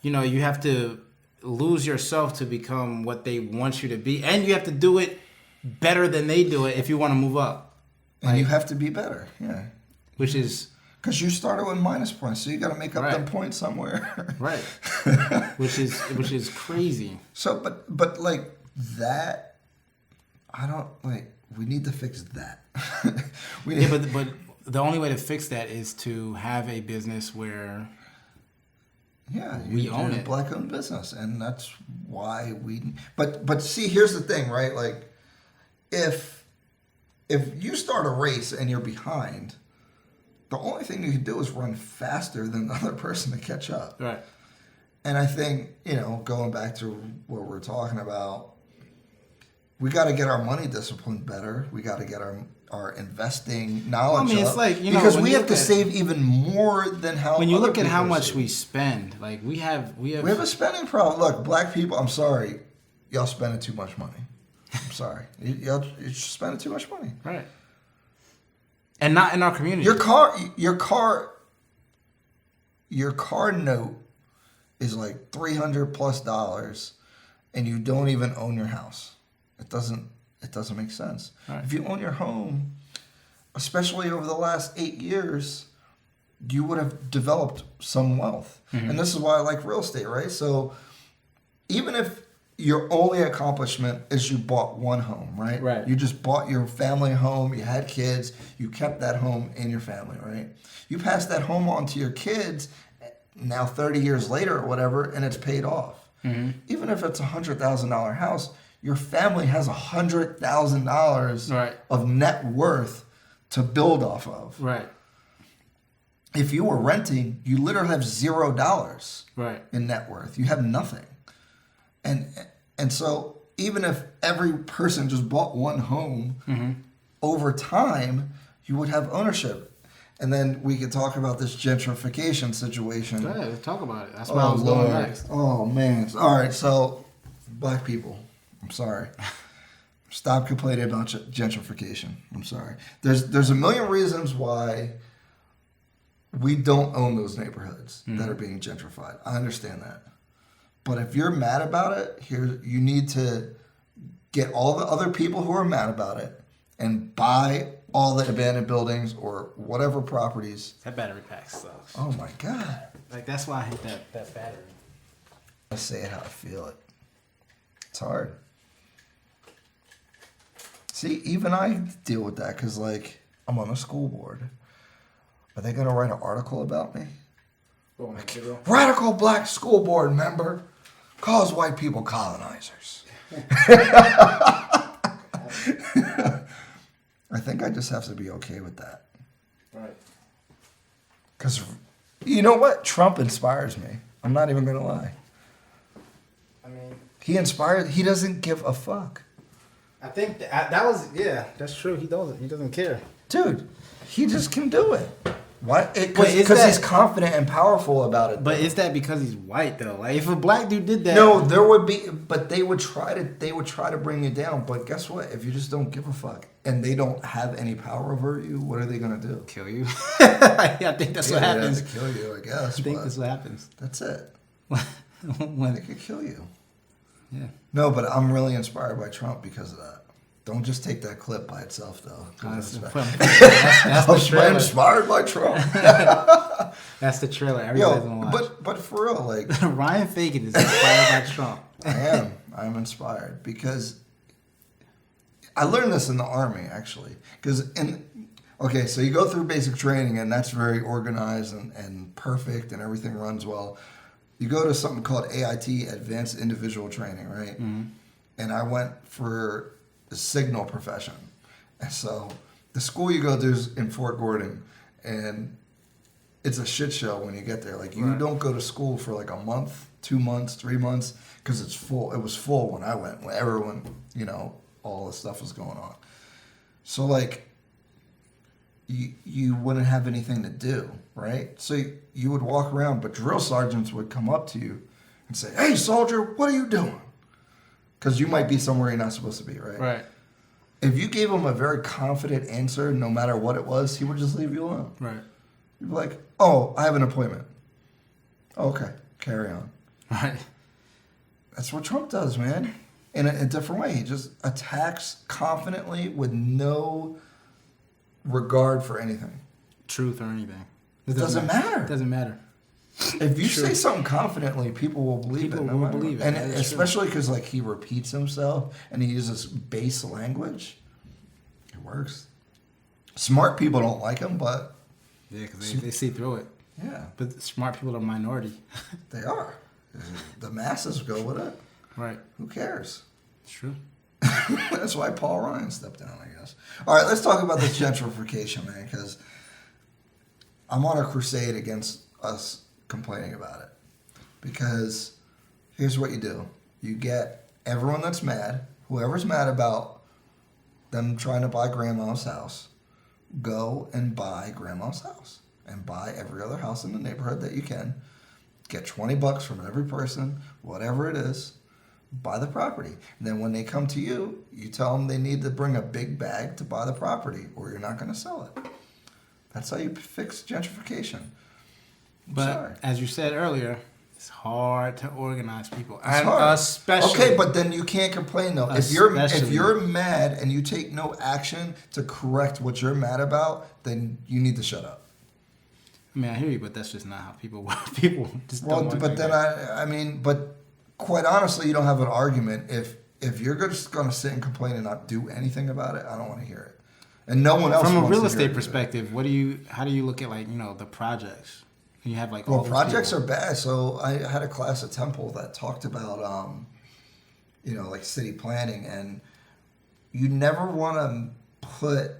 you have to lose yourself to become what they want you to be, and you have to do it better than they do it if you want to move up. And you have to be better, yeah. Which is because you started with minus points, so you got to make up them points somewhere. Right. which is crazy. So, but like that, I don't like. We need to fix that. But the only way to fix that is to have a business where we own it, black-owned business, and that's why we. But see, here's the thing, right? Like, if you start a race and you're behind, the only thing you can do is run faster than the other person to catch up. Right. And I think, going back to what we're talking about, we got to get our money discipline better. We got to get our investing knowledge up. it's like, because we have to save even more than how when you other look at how people much save. we spend, like we have a spending problem. Look, black people, I'm sorry, y'all spending too much money. I'm sorry. You're spending too much money. Right. And not in our community. Your car note is like $300+ and you don't even own your house. It doesn't make sense. Right. If you own your home, especially over the last 8 years, you would have developed some wealth. And this is why I like real estate, right? So even if your only accomplishment is you bought one home, right? Right. You just bought your family home, you had kids, you kept that home in your family, right? You pass that home on to your kids now 30 years later or whatever, and it's paid off. Even if it's $100,000 house, your family has $100,000 of net worth to build off of. Right. If you were renting, you literally have $0 in net worth. You have nothing. And so even if every person just bought one home, over time, you would have ownership. And then we could talk about this gentrification situation. Yeah, let's talk about it. That's where I was going next. Oh, man. All right, so black people, I'm sorry. Stop complaining about gentrification. I'm sorry. There's a million reasons why we don't own those neighborhoods that are being gentrified. I understand that. But if you're mad about it, you need to get all the other people who are mad about it and buy all the abandoned buildings or whatever properties. That battery pack sucks. Oh my God. Like, that's why I hate that battery. I say it how I feel it. It's hard. See, even I deal with that because, like, I'm on a school board. Are they going to write an article about me? Oh, Radical black school board member calls white people colonizers. I think I just have to be okay with that. Right. Because, you know what? Trump inspires me. I'm not even going to lie. I mean, He doesn't give a fuck. I think that was, yeah, that's true. He doesn't care. Dude, he just can do it. Why? Wait, Because he's confident and powerful about it. But is that because he's white though? Like, if a black dude did that, No, there would be, but they would try to bring you down. But guess what? If you just don't give a fuck and they don't have any power over you, what are they gonna do? kill you. I think that's what They'd happens. have to kill you, I guess. I think but that's what happens. that's it. When- They could kill you. yeah. No, but I'm really inspired by Trump because of that. Don't just take that clip by itself, though. 'Cause That's that's the I'm trailer. inspired by Trump. That's the trailer. Everybody's gonna Yo, watch. but for real, like Ryan Fagan is inspired by Trump. I'm inspired because I learned this in the Army, actually. Okay, so you go through basic training, and that's very organized and perfect, and everything runs well. You go to something called AIT, Advanced Individual Training, right? Mm-hmm. And I went for the signal profession. And so the school you go to is in Fort Gordon, and it's a shit show when you get there. Like, you don't go to school for like a month, 2 months, 3 months, because it's full. It was full when I went, when everyone, all this stuff was going on. So, like, you wouldn't have anything to do, right? So you would walk around, but drill sergeants would come up to you and say, "Hey, soldier, what are you doing?" Because you might be somewhere you're not supposed to be, right? Right. If you gave him a very confident answer, no matter what it was, he would just leave you alone. Right. You'd be like, "Oh, I have an appointment." Okay, carry on. Right. That's what Trump does, man. In a different way. He just attacks confidently with no regard for anything. Truth or anything. It doesn't matter. It doesn't matter. If you say something confidently, people will believe it. People no will matter believe what. it. And That is especially because, like, he repeats himself and he uses base language. It works. Smart people don't like him, but Yeah, because they see through it. yeah, But smart people are a minority. they are. The masses go with it. Right. Who cares? It's true. That's why Paul Ryan stepped down, I guess. All right, let's talk about this gentrification, man, because I'm on a crusade against us complaining about it. Because here's what you do. You get everyone that's mad, whoever's mad about them trying to buy grandma's house, go and buy grandma's house and buy every other house in the neighborhood that you can. Get $20 from every person, whatever it is. Buy the property. And then when they come to you, you tell them they need to bring a big bag to buy the property or you're not going to sell it. That's how you fix gentrification. But as you said earlier, it's hard to organize people. It's hard. Especially. Okay, but then you can't complain though. If you're Especially- mad and you take no action to correct what you're mad about, then you need to shut up. I mean, I hear you, but that's just not how people work. People just Well, don't want but to. then but quite honestly, you don't have an argument if you're just going to sit and complain and not do anything about it. I don't want to hear it, and no one else. From a wants real to hear estate it. perspective, how do you look at, like, the projects? You have like Well, all those projects people. are bad. So I had a class at Temple that talked about, like city planning, and you never want to put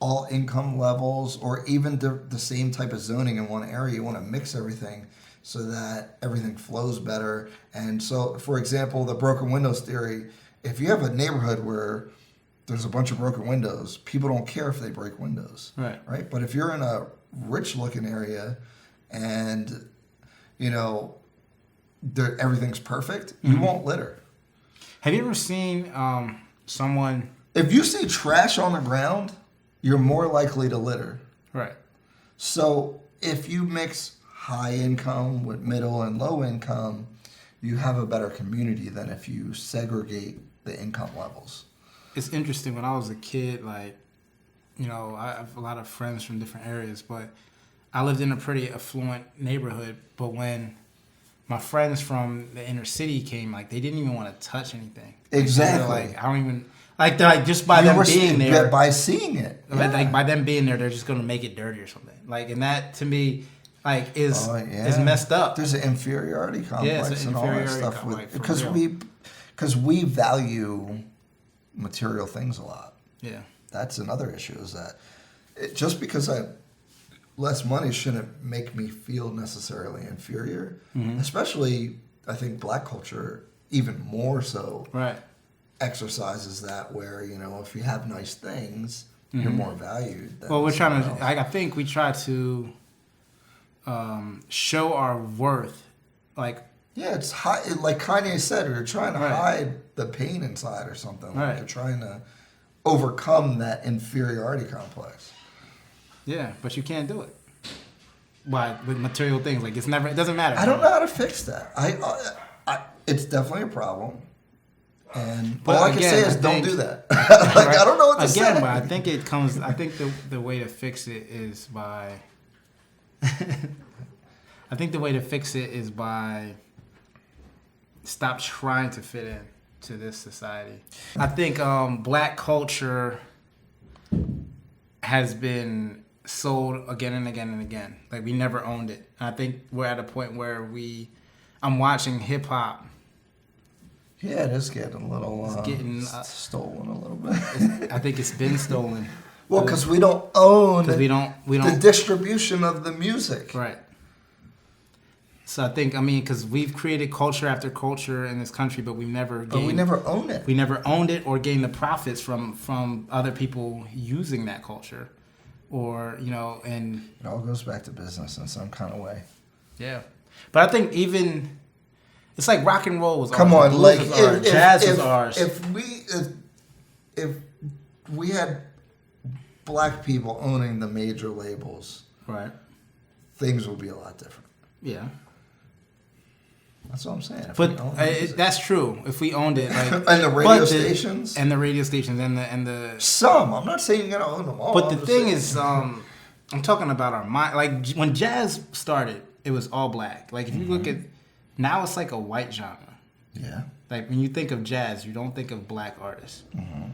all income levels or even the same type of zoning in one area. You want to mix everything so that everything flows better. And so, for example, the broken windows theory, if you have a neighborhood where there's a bunch of broken windows, people don't care if they break windows. Right? But if you're in a rich looking area and, everything's perfect, you won't litter. Have you ever seen someone. If you see trash on the ground, you're more likely to litter. Right. So if you mix high income with middle and low income, you have a better community than if you segregate the income levels. It's interesting. When I was a kid, like, you know, I have a lot of friends from different areas, but I lived in a pretty affluent neighborhood. But when my friends from the inner city came, like, they didn't even want to touch anything. Exactly. Like, I don't even, like, they're like, just by them being there. By seeing it. Yeah. Like, by them being there, they're just going to make it dirty or something. Like, and that, to me, like, is messed up. There's an inferiority complex and all that stuff. Because we value material things a lot. Yeah. That's another issue, is that just because I have less money shouldn't make me feel necessarily inferior. Mm-hmm. Especially, I think black culture even more so exercises that, where, you know, if you have nice things, you're more valued. Well, we're trying to, I think we try to show our worth. Like, yeah, it's high, like Kanye said, you're trying to hide the pain inside or something. Like you're trying to overcome that inferiority complex. Yeah, but you can't do it. Why? With material things, like, it doesn't matter. I don't know how to fix that. It's definitely a problem. And all I can say is don't do that. Like, I don't know what to say. Again, but I think it comes, I think the way to fix it is by, I think the way to fix it is by stop trying to fit in to this society. I think black culture has been sold again and again and again. Like, we never owned it. And I think we're at a point where I'm watching hip hop. Yeah, it is getting a little stolen a little bit. I think it's been stolen. Well, because we don't own the distribution of the music. Right. So I think, because we've created culture after culture in this country, but we never own it. We never owned it or gained the profits from other people using that culture, or, you know, and it all goes back to business in some kind of way. Yeah, but I think even it's like rock and roll was come ours, on, like was ours, jazz was ours. If we had black people owning the major labels, right, things would be a lot different. Yeah. That's what I'm saying. That's true. If we owned it, like, and the radio stations, and the some. I'm not saying you're gonna own them all. But the thing is, I'm talking about our mind. Like, when jazz started, it was all black. Like, if you look at now, it's like a white genre. Yeah. Like, when you think of jazz, you don't think of black artists. Mm-hmm.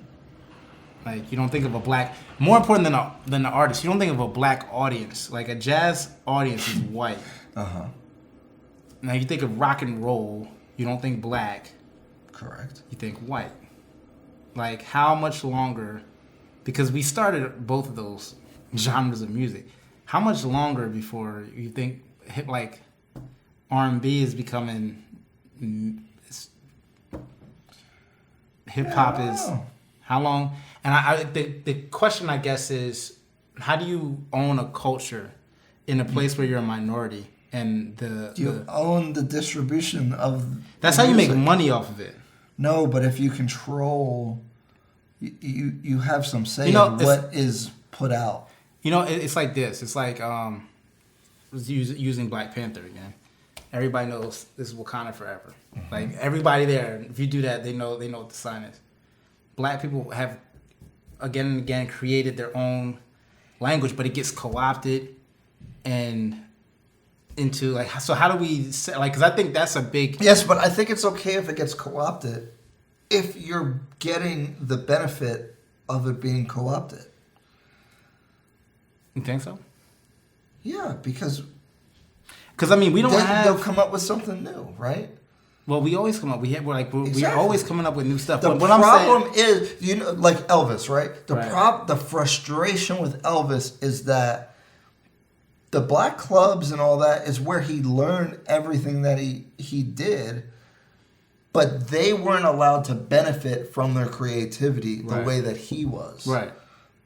Like, you don't think of a black. More important than the artist, you don't think of a black audience. Like, a jazz audience is white. Now, you think of rock and roll, you don't think black. Correct. You think white. Like, how much longer? Because we started both of those genres of music. How much longer before you think like R&B is becoming hip hop is? How long? And the question, I guess, is, how do you own a culture in a place where you're a minority? And you own the distribution of. That's how you make money off of it. No, but if you control, you have some say in what is put out. You know, it's like this. It's like using Black Panther again. Everybody knows this is Wakanda forever. Mm-hmm. Like, everybody there, if you do that, they know what the sign is. Black people have again and again created their own language, but it gets co-opted and into, like, so how do we say, like, because I think that's a big. Yes, but I think it's okay if it gets co-opted if you're getting the benefit of it being co-opted. You think so? Yeah, because we don't they'll come up with something new, right? Well, we always come up. We're always coming up with new stuff. The problem is, you know, like Elvis, right? The frustration with Elvis is that the black clubs and all that is where he learned everything that he did, but they weren't allowed to benefit from their creativity the way that he was. Right.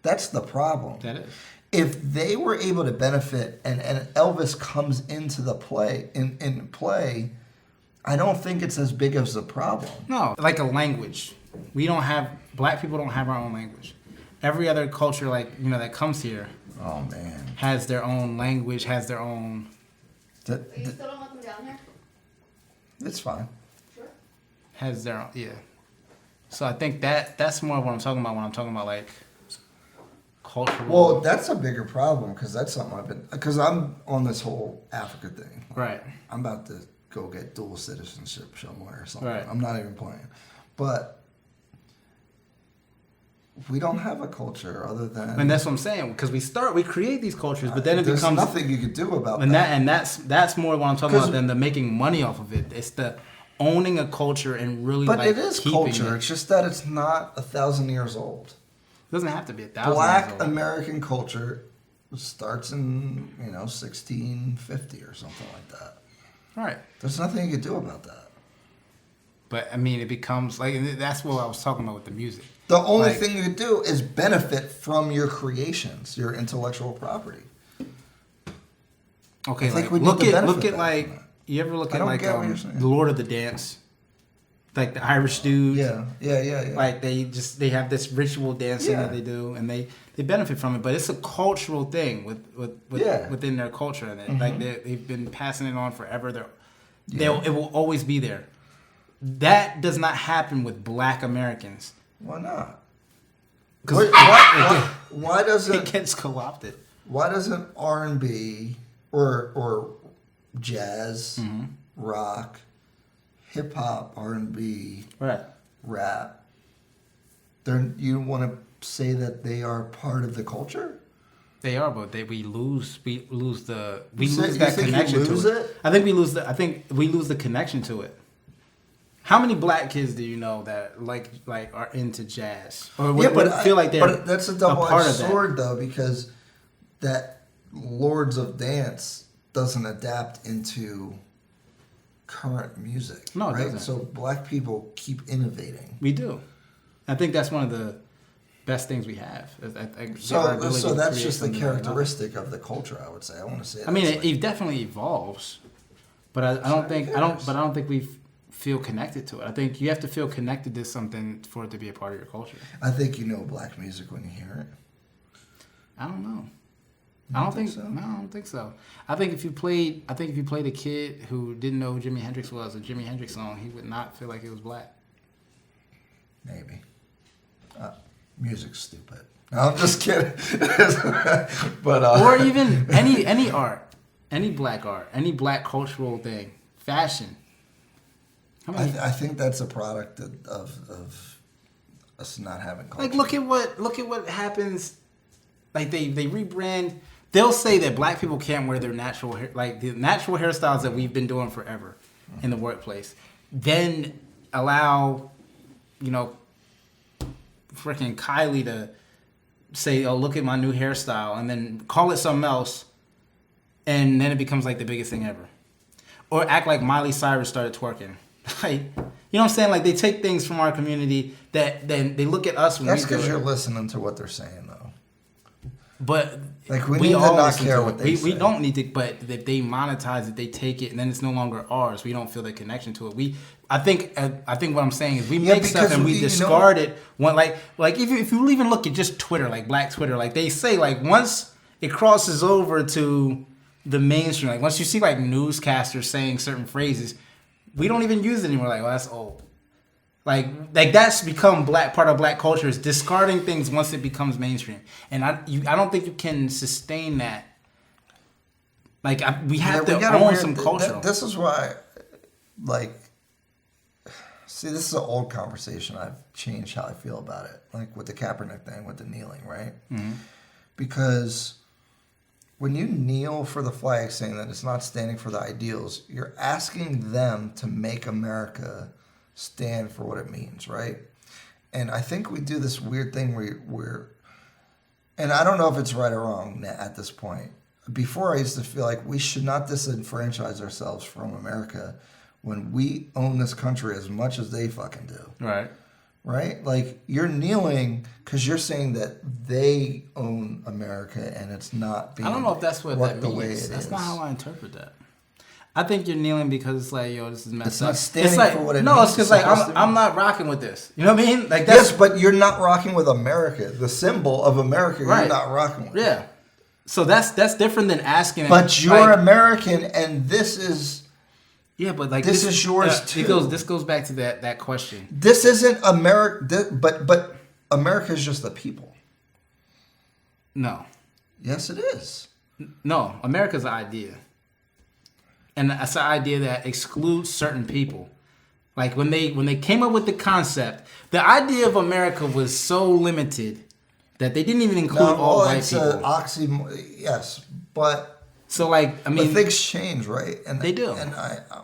That's the problem. That is. If they were able to benefit and Elvis comes into the play, in play, I don't think it's as big as a problem. No, like a language. Black people don't have our own language. Every other culture, like, you know, that comes here Oh man. has their own language, has their own. That, But you still don't want them down here? it's fine. Sure. Has their own, yeah. So I think that's more of what I'm talking about when I'm talking about like cultural. Well, that's a bigger problem because that's something because I'm on this whole Africa thing. Right. I'm about to go get dual citizenship somewhere or something. Right. I'm not even playing. But we don't have a culture other than. And that's what I'm saying, because we create these cultures, but then it there's becomes nothing you could do about and that. and that's more what I'm talking about than the making money off of it. It's the owning a culture and really. But like it is keeping culture. It. It's just that it's not 1,000 years old. It doesn't have to be 1,000 Black years old. American culture starts in 1650 or something like that. Right. There's nothing you could do about that. But I mean, it becomes like, and that's what I was talking about with the music. The only Like- thing you could do is benefit from your creations, your intellectual property. Okay, I think like we need look to at benefit from from like that. you ever look I at don't like get what you're saying. the Lord of the Dance, like the Irish dudes. Yeah. Like they have this ritual dancing Yeah. that they do, and they benefit from it. But it's a cultural thing within their culture, and like they've been passing it on forever. It will always be there. That does not happen with Black Americans. Why not? 'Cause Why doesn't it gets co-opted. Why doesn't R&B or jazz, rock, hip hop, R&B, Right. rap? You want to say that they are part of the culture? They are, but we lose that think you connection lose to it. it? I think we lose the connection to it. How many Black kids do you know that like are into jazz or feel like they're But that's a part double-edged of that? sword, though, because that Lords of Dance doesn't adapt into current music. No, it right? doesn't. So Black people keep innovating. We do. I think that's one of the best things we have. So that's just the characteristic of the culture, I would say. I want to say. I mean, that's it definitely evolves, but I don't think we feel connected to it. I think you have to feel connected to something for it to be a part of your culture. I think you know Black music when you hear it. I don't know. I don't think so. No, I don't think so. I think if you played a kid who didn't know who Jimi Hendrix was, a Jimi Hendrix song, he would not feel like it was Black. Maybe. Music's stupid. No, I'm just kidding. But Or even any art, any Black art, any Black cultural thing, fashion. I think that's a product of us not having culture. Like look at what happens. Like they rebrand. They'll say that Black people can't wear their natural hair, like the natural hairstyles that we've been doing forever in the workplace. Then allow, freaking Kylie to say, "Oh, look at my new hairstyle," and then call it something else, and then it becomes like the biggest thing ever. Or act like Miley Cyrus started twerking. Like, you know what I'm saying? Like they take things from our community that then they look at us when That's we do because it. you're listening to what they're saying, though. But like we need to all not listen care to what it. they We say. don't need to, but if they monetize it, they take it, and then it's no longer ours. We don't feel the connection to it. I think what I'm saying is we make stuff because and we we- discard it. When like if you even look at just Twitter, like Black Twitter, like they say, like once it crosses over to the mainstream, like once you see like newscasters saying certain phrases, we don't even use it anymore. Like, oh, that's old. Like that's become part of Black culture is discarding things once it becomes mainstream, and I don't think you can sustain that. Like we have to own some culture. This is why, see, this is an old conversation. I've changed how I feel about it, like with the Kaepernick thing, with the kneeling, right? Mm-hmm. Because when you kneel for the flag, saying that it's not standing for the ideals, you're asking them to make America stand for what it means, right? And I think we do this weird thing where and I don't know if it's right or wrong at this point. Before, I used to feel like we should not disenfranchise ourselves from America when we own this country as much as they fucking do. Right. Right? Like, you're kneeling because you're saying that they own America and it's not being I don't know if that's what worked that the way means. it That's is. not how I interpret that. I think you're kneeling because it's like, yo, this is messed It's up. not standing like, for what it no, means it's because it's like supposed to I'm be. not rocking with this. You know what I mean? Like that's Yes, but you're not rocking with America. The symbol of America, Right. you're not rocking with. yeah. So that's different than asking. But you're like, American, and this is yeah, but like this is yours too. This goes back to that question. This isn't America, but America is just the people. No, Yes, it is. no, America's an idea, and it's an idea that excludes certain people. Like when they came up with the concept, the idea of America was so limited that they didn't even include all white it's people. an oxymoron. Yes, but So like I mean, things change, right? And They do. And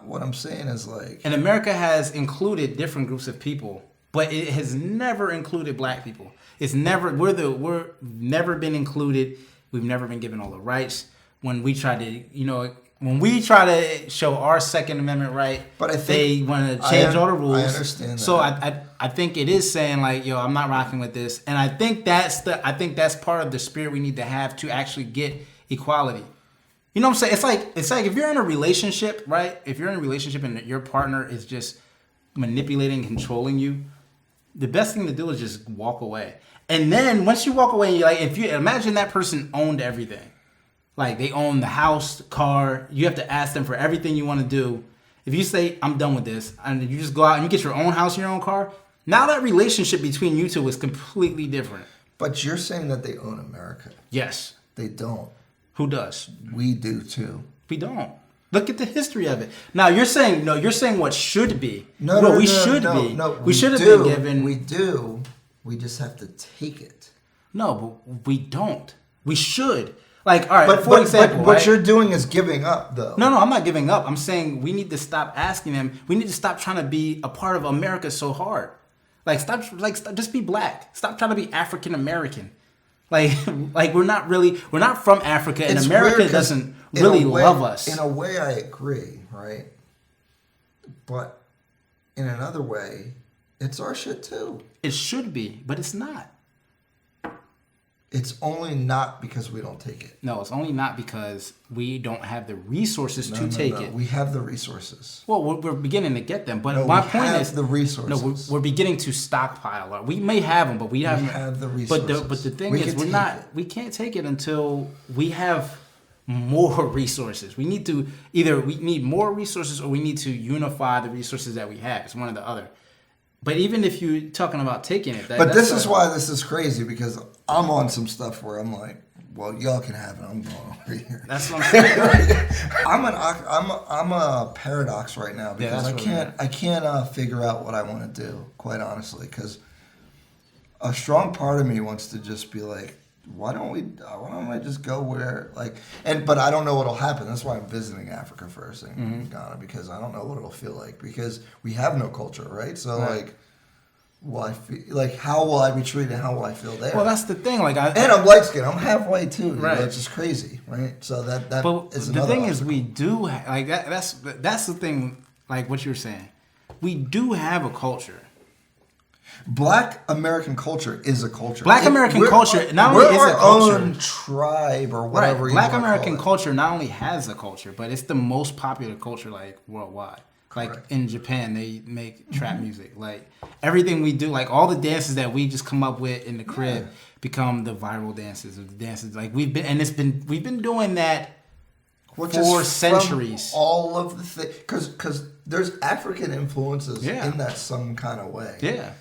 what I'm saying is like, and America has included different groups of people, but it has never included black people. It's never we're never been included. We've never been given all the rights. When we try to show our Second Amendment right, But I think- they want to change all the rules. I understand So that. I think it is saying like, yo, I'm not rocking with this, and I think that's part of the spirit we need to have to actually get equality. You know what I'm saying? It's like if you're in a relationship, right? If you're in a relationship and your partner is just manipulating, controlling you, the best thing to do is just walk away. And then once you walk away, you're like, if you imagine that person owned everything, like they own the house, the car, you have to ask them for everything you want to do. If you say, I'm done with this, and you just go out and you get your own house and your own car, now that relationship between you two is completely different. but you're saying that they own America. Yes. They don't. Who does? We do too. We don't. Look at the history of it. Now you're saying what should be. No, Well, no, we no, should no, be. No, we should have do. been given. We do. We just have to take it. No, but we don't. We should. Like, all right. But for example, what right? you're doing is giving up, though. No, I'm not giving up. I'm saying we need to stop asking them. We need to stop trying to be a part of America so hard. Like, stop. Just be black. Stop trying to be African American. Like we're not from Africa, and It's America weird 'cause doesn't in a really way- love us. In a way, I agree, right? But in another way, it's our shit too. It should be, but it's not. It's only not because we don't take it. No, it's only not because we don't have the resources to take it. We have the resources. Well, we're beginning to get them, but No, my we point have is the resources. No, we're beginning to stockpile. We may have them, but we haven't. have the But resources. the thing We is, can we're take not. it. We can't take it until we have more resources. We need to we need more resources, or we need to unify the resources that we have. It's one or the other. But even if you're talking about taking it, But this is why this is crazy, because I'm on some stuff where I'm like, well, y'all can have it. I'm going over here. That's what I'm saying. I'm a paradox right now because that's what I can't figure out what I want to do, quite honestly, because a strong part of me wants to just be like, why don't I just go where but I don't know what'll happen. That's why I'm visiting Africa first in Ghana, because I don't know what it'll feel like, because we have no culture, right? So how will I be treated? How will I feel there? Well, that's the thing. And I'm light skinned. I'm half white too. Right. It's just crazy, right? So that But is the another thing is, obstacle. we do that's the thing. Like what you're saying, we do have a culture. Black American culture is a culture. Black American culture not only is we're a our culture, own tribe or whatever. Black you wanna American call it. culture not only has a culture, but it's the most popular culture like worldwide. Like Correct. in Japan, they make trap music. Like everything we do, like all the dances that we just come up with in the crib, become the viral dances or the dances. Like we've been doing that Which for is from centuries. all of the things, because there's African influences Yeah. in that some kind of way. Yeah.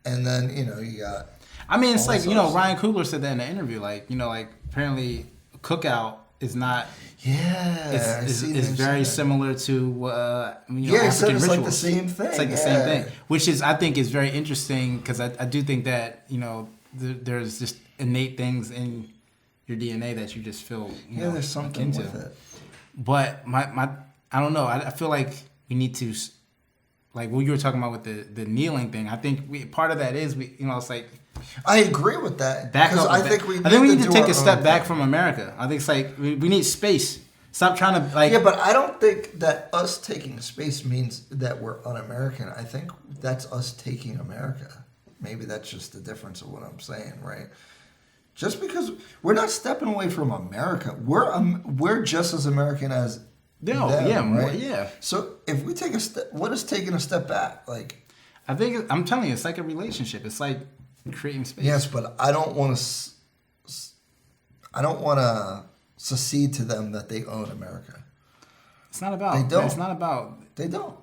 And then you got. I mean, it's all like, sorts. Ryan Coogler said that in the interview. Like, apparently cookout is not. Yeah, I Is see is them very saying. similar to Yeah, he said African it's rituals. like the same thing. It's like the same thing, which is I think is very interesting because I do think that there's just innate things in your DNA that you just feel There's something akin with to. it. But my I don't know. I feel like we need to, like what you were talking about with the kneeling thing. I think part of that is it's like I agree with that. back because up. I think we need to do take our a step own back thing. from America. I think it's like we need space. Stop trying to like. Yeah, but I don't think that us taking space means that we're un-American. I think that's us taking America. Maybe that's just the difference of what I'm saying, right? Just because we're not stepping away from America, we're just as American as No, them, yeah, more, right? yeah. So if we take a step, what is taking a step back? Like, I think I'm telling you, it's like a relationship. It's like creating space. yes, but I don't want to. I don't want to secede to them that they own America. It's not about. They don't. It's not about. They don't.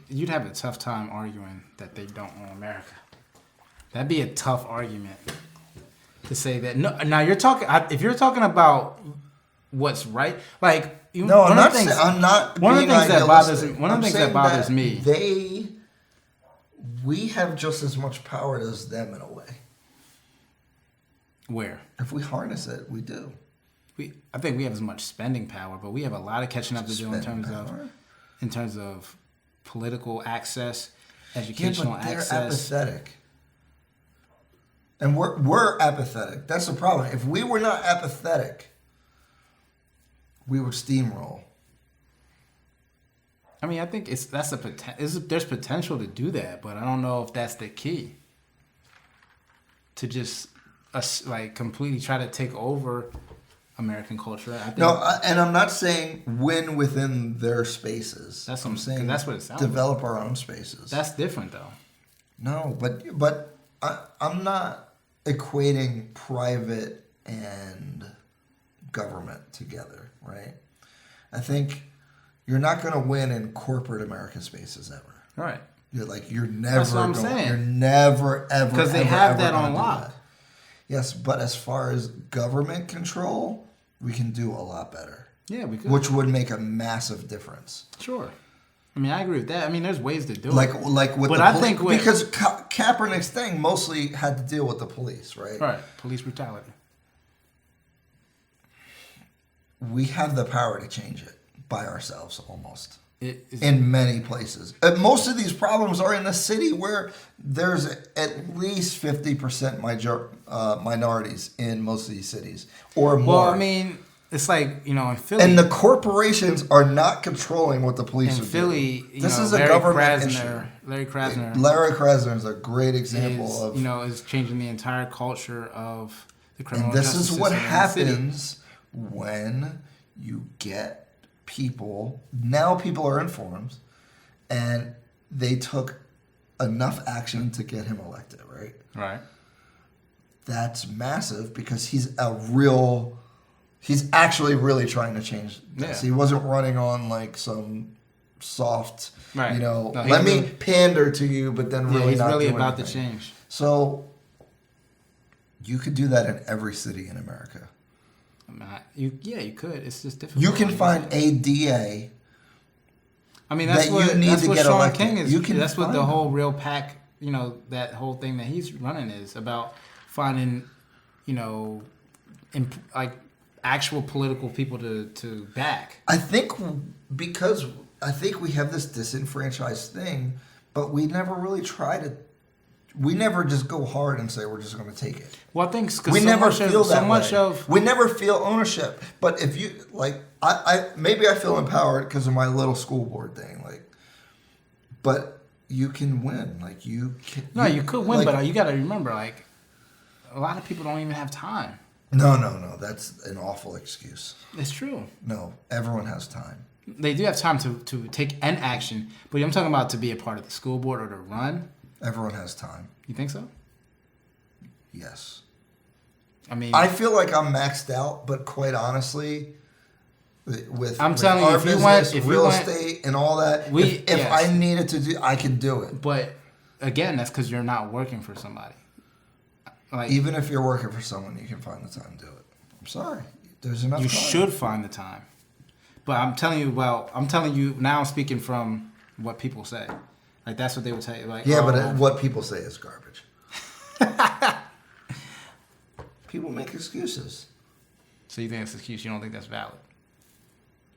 You'd have a tough time arguing that they don't own America. That'd be a tough argument to say that. No, now you're talking. If you're talking about what's right, like No, I'm not. things, I'm not. One of the being things that bothers idealistic. one of the I'm things saying that bothers me. We have just as much power as them in a way. Where If we harness it, we do. I think we have as much spending power, but we have a lot of catching up to do in Spending terms power? of political access, Yeah, educational but they're access. apathetic. And we're apathetic. That's the problem. If we were not apathetic, we would steamroll. I mean, I think there's potential to do that, but I don't know if that's the key. To just like completely try to take over American culture. I think And I'm not saying win within their spaces. That's what I'm saying. that's what it sounds develop our own spaces. that's different though. No, but I'm not equating private and government together, right? I think you're not going to win in corporate American spaces ever. Right. You're never. That's what I'm saying. You're never ever Because they ever, have ever that gonna on do lock. that. Yes, but as far as government control, we can do a lot better. Yeah, we could. Which would make a massive difference. Sure. I mean, I agree with that. I mean, there's ways to do Like it. with But the I police, think with- because Kaepernick's thing mostly had to deal with the police, right? Right. Police brutality. We have the power to change it by ourselves almost. It is, In many places. Most of these problems are in a city where there's at least 50% minorities in most of these cities or more. well, I mean, it's like, in Philly. And the corporations are not controlling what the police in are Philly, doing. This is a government issue. Larry Krasner Larry Krasner is a great example is, of... is changing the entire culture of the criminal And this justice is what system in the city. happens when you get people... Now people are informed, and they took enough action to get him elected, right? Right. That's massive because he's actually really trying to change this. Yeah. He wasn't running on like some soft, Right. No, he's let me really- pander to you, but then really he's not really do about the anything. change. So you could do that in every city in America. I mean, you could. It's just difficult. You can find a DA. I mean, that's that what you need that's to what get Sean elected. King is. You can That's what find the them. whole Real PAC, that whole thing that he's running is about finding, like actual political people to back. I think because we have this disenfranchised thing, but we never really try to. We never just go hard and say we're just going to take it. Well, I think because We never feel that way. of We never feel ownership. But if you I maybe I feel empowered because of my little school board thing. But you can win. You could win, but you got to remember, a lot of people don't even have time. No. That's an awful excuse. It's true. No, everyone has time. They do have time to take an action, but I'm talking about to be a part of the school board or to run. Everyone has time. You think so? Yes. I mean, I feel like I'm maxed out, but quite honestly, with telling you, our if you business, went- if you real went- estate, and all that, if yes. I needed to do, I could do it. but again, that's because you're not working for somebody. Even if you're working for someone, you can find the time to do it. I'm sorry, there's enough. You time. should find the time. But I'm telling you now. I'm speaking from what people say. That's what they would tell you. Yeah, but what people say is garbage. People make excuses. So you think it's an excuse? You don't think that's valid?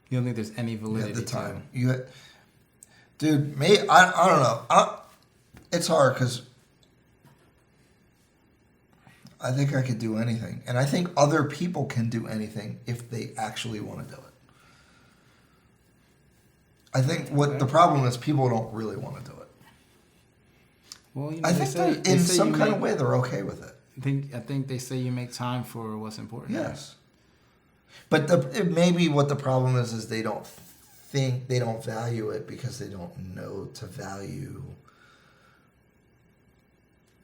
You don't think there's any You validity had the to time. it? Dude, I don't know. It's hard because I think I could do anything. And I think other people can do anything if they actually want to do it. I think the problem is people don't really want to do it. Well, I think that in some kind of way they're okay with it. I think they say you make time for what's important. Yes. But maybe what the problem is they don't think they don't value it because they don't know to value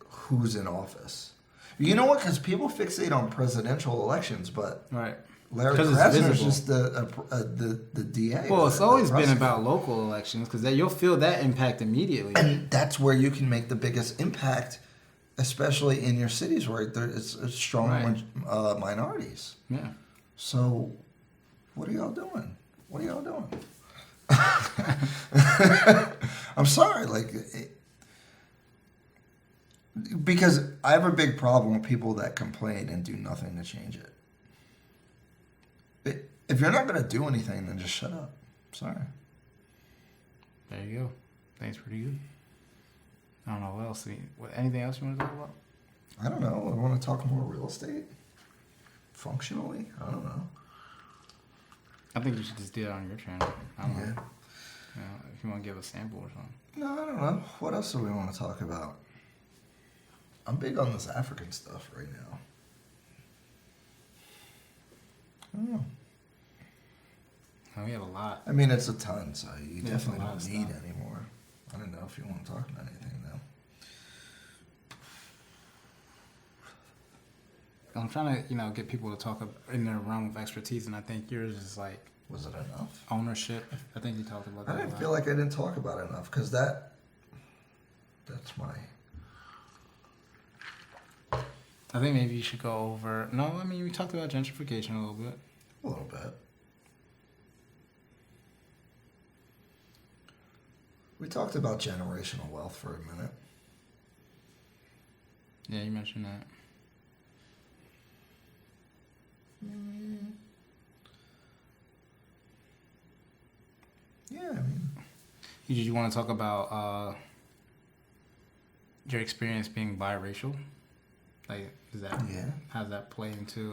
who's in office. You know what? Because people fixate on presidential elections, but Right. Larry Because it's Krasner's visible. just the DA. Well, or it's the always been prosecutor. about local elections because you'll feel that impact immediately. And that's where you can make the biggest impact, especially in your cities where it's strong Right. minorities. Yeah. So, what are y'all doing? What are y'all doing? I'm sorry, because I have a big problem with people that complain and do nothing to change it. If you're not going to do anything, then just shut up. Sorry. There you go. Thanks, pretty good. I don't know what else. Anything else you want to talk about? I don't know. I want to talk more real estate. Functionally? I don't know. I think you should just do it on your channel. I don't know. Yeah. You know, if you want to give a sample or something. No, I don't know. What else do we want to talk about? I'm big on this African stuff right now. I don't know. Oh, we have a lot. I mean, it's a ton, so you Yeah, it's a definitely lot don't of need stuff. any more. I don't know if you want to talk about anything, though. I'm trying to, get people to talk in their realm of expertise, and I think yours is like Was it enough? ownership. I think you talked about that. I a didn't lot. feel like I didn't talk about it enough, because that's my... I think maybe you should go over. No, I mean we talked about gentrification a little bit. A little bit. We talked about generational wealth for a minute. Yeah, you mentioned that. Yeah, I mean... Did you want to talk about your experience being biracial? Like, Yeah. how does that play into?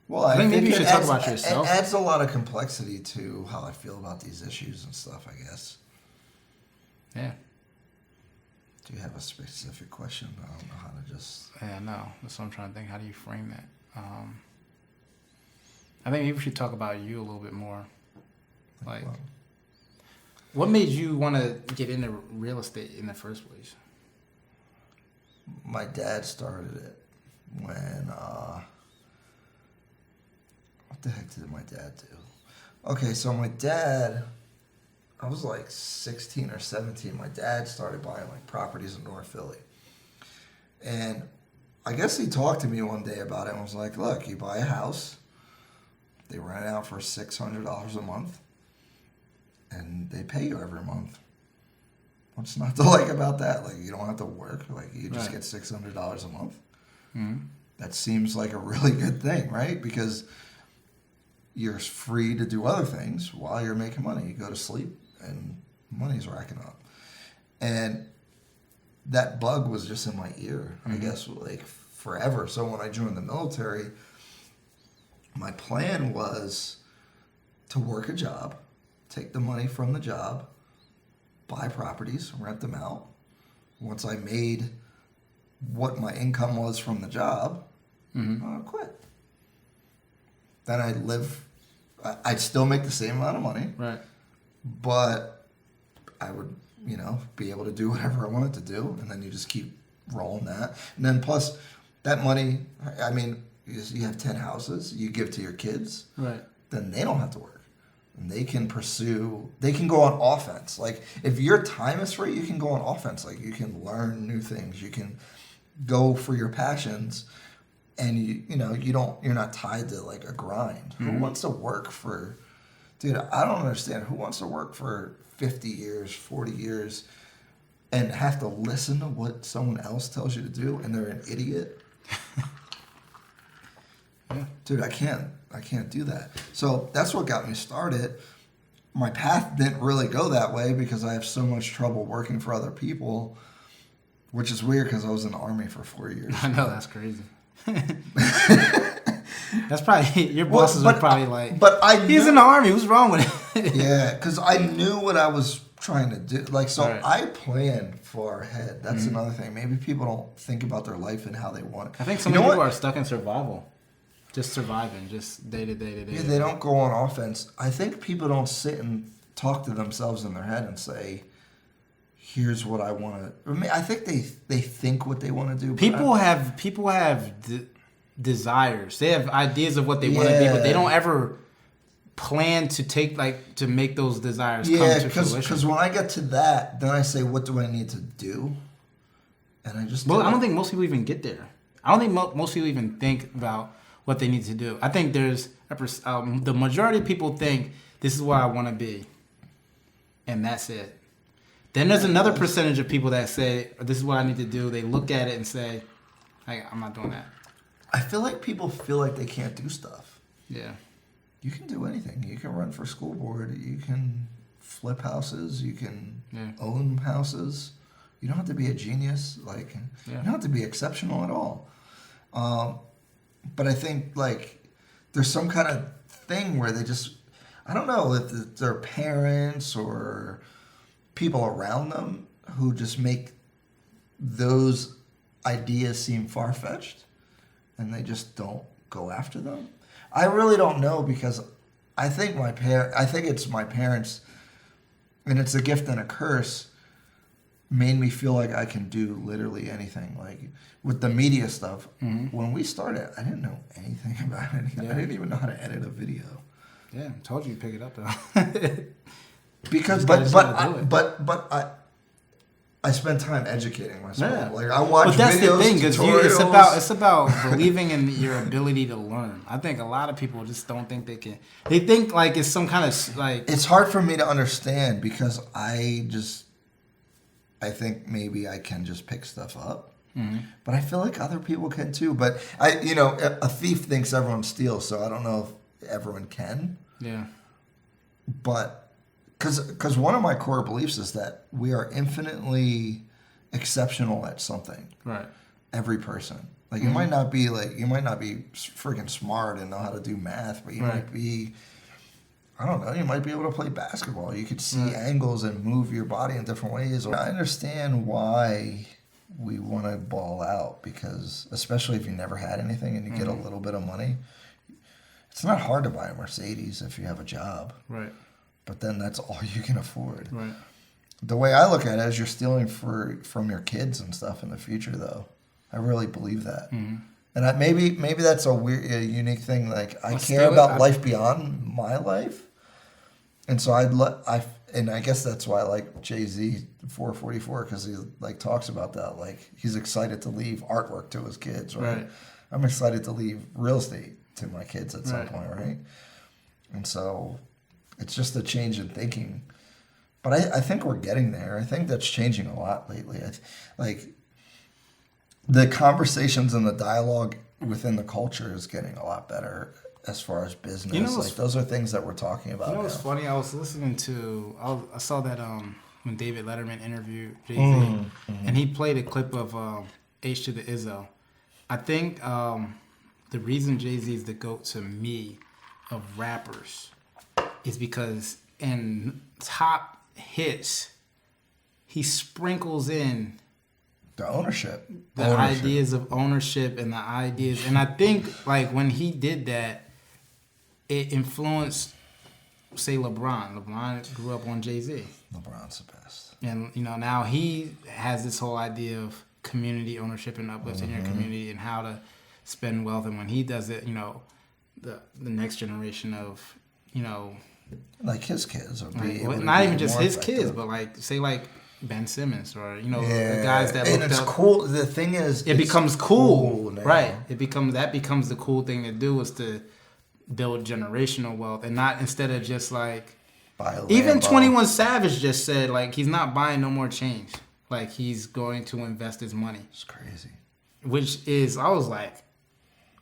Well, I think maybe you it should talk adds- about yourself. It adds a lot of complexity to how I feel about these issues and stuff, I guess. Yeah, Do you have a specific question? I don't know how to just... yeah, no. That's what I'm trying to think. How do you frame that? I think maybe we should talk about you a little bit more. Like, Well, what made you want to get into real estate in the first place? my dad started it when... what the heck did my dad do? Okay, so my dad... I was like 16 or 17. My dad started buying like properties in North Philly. And I guess he talked to me one day about it and was like, look, you buy a house, they rent it out for $600 a month, and they pay you every month. What's not to like about that? Like, you don't have to work. Like, you just Right. get $600 a month. Mm-hmm. That seems like a really good thing, right? Because you're free to do other things while you're making money. You go to sleep and money's racking up. And that bug was just in my ear, I guess, like forever. So when I joined the military, my plan was to work a job, take the money from the job, buy properties, rent them out. Once I made what my income was from the job, I'd quit. Then I'd still make the same amount of money, Right. but I would, be able to do whatever I wanted to do, and then you just keep rolling that. And then plus, that money, I mean, you have 10 houses, you give to your kids, Right. then they don't have to work. And they can go on offense. Like, if your time is free, you can go on offense. Like, you can learn new things. You can go for your passions, and you're not tied to like a grind. Who wants to work for, dude, I don't understand. Who wants to work for 50 years, 40 years, and have to listen to what someone else tells you to do, and they're an idiot? Yeah. Dude, I can't do that. So that's what got me started. My path didn't really go that way because I have so much trouble working for other people, which is weird because I was in the Army for 4 years. I know, that's crazy. That's probably your bosses but- are probably like. but I he's knew- in the army. What's wrong with it? Yeah, because I knew what I was trying to do. Like, so Right. I planned far ahead. That's another thing. Maybe people don't think about their life and how they want it. I think so You many know people what? are stuck in survival. Just surviving, just day to day. Yeah, they don't go on offense. I think people don't sit and talk to themselves in their head and say, "Here's what I want to." I mean, I think they think what they want to do. People have desires. They have ideas of what they want to be, but they don't ever plan to to make those desires come to fruition. Because when I get to that, then I say, "What do I need to do?" And I just. Well, I don't think most people even get there. I don't think most people even think about what they need to do. I think there's the majority of people think this is where I want to be, and that's it. Then there's another percentage of people that say this is what I need to do. They look at it and say, I'm not doing that. I feel like people feel like they can't do stuff. Yeah. You can do anything. You can run for school board. You can flip houses. You can own houses. You don't have to be a genius. You don't have to be exceptional at all. But I think there's some kind of thing where they just, I don't know if it's their parents or people around them who just make those ideas seem far-fetched and they just don't go after them. I really don't know because I think it's my parents, and it's a gift and a curse, made me feel like I can do literally anything. Like with the media stuff, when we started, I didn't know anything about it. I didn't even know how to edit a video. Yeah, I told you to pick it up though. Because I spend time educating myself. Yeah. Like I watch but that's videos, the thing, because tutorials. it's about believing in your ability to learn. I think a lot of people just don't think they can. They think it's some kind of It's hard for me to understand because I think maybe I can just pick stuff up. But I feel like other people can too. But a thief thinks everyone steals, so I don't know if everyone can. Yeah. But because one of my core beliefs is that we are infinitely exceptional at something. Right. Every person. Like you might not be freaking smart and know how to do math, but you might be. I don't know. You might be able to play basketball. You could see angles and move your body in different ways. I understand why we want to ball out because, especially if you never had anything and you get a little bit of money, it's not hard to buy a Mercedes if you have a job. Right. But then that's all you can afford. Right. The way I look at it is you're stealing from your kids and stuff in the future, though. I really believe that. And maybe that's a unique thing. Like I care about life beyond my life. And so I guess that's why I like Jay-Z 444 because he talks about that. Like he's excited to leave artwork to his kids, right? I'm excited to leave real estate to my kids at some point, right? And so it's just a change in thinking. But I think we're getting there. I think that's changing a lot lately. The conversations and the dialogue within the culture is getting a lot better. As far as business, those are things that we're talking about. What's funny? I was listening to. I saw that when David Letterman interviewed Jay-Z, and he played a clip of H to the Izzo. I think the reason Jay-Z is the GOAT to me of rappers is because in top hits, he sprinkles in the ownership, ideas of ownership, and the ideas. And I think when he did that, it influenced, say, LeBron. LeBron grew up on Jay-Z. LeBron's the best. And, now he has this whole idea of community ownership and uplifting your community and how to spend wealth. And when he does it, the next generation of, like his kids. Not even just his kids, but say Ben Simmons or, the guys that looked up. And it's cool. The thing is, it becomes cool. Right. That becomes the cool thing to do is to build generational wealth and not instead of just even 21 Savage just said he's not buying no more change. He's going to invest his money. It's crazy. Which is, I was like,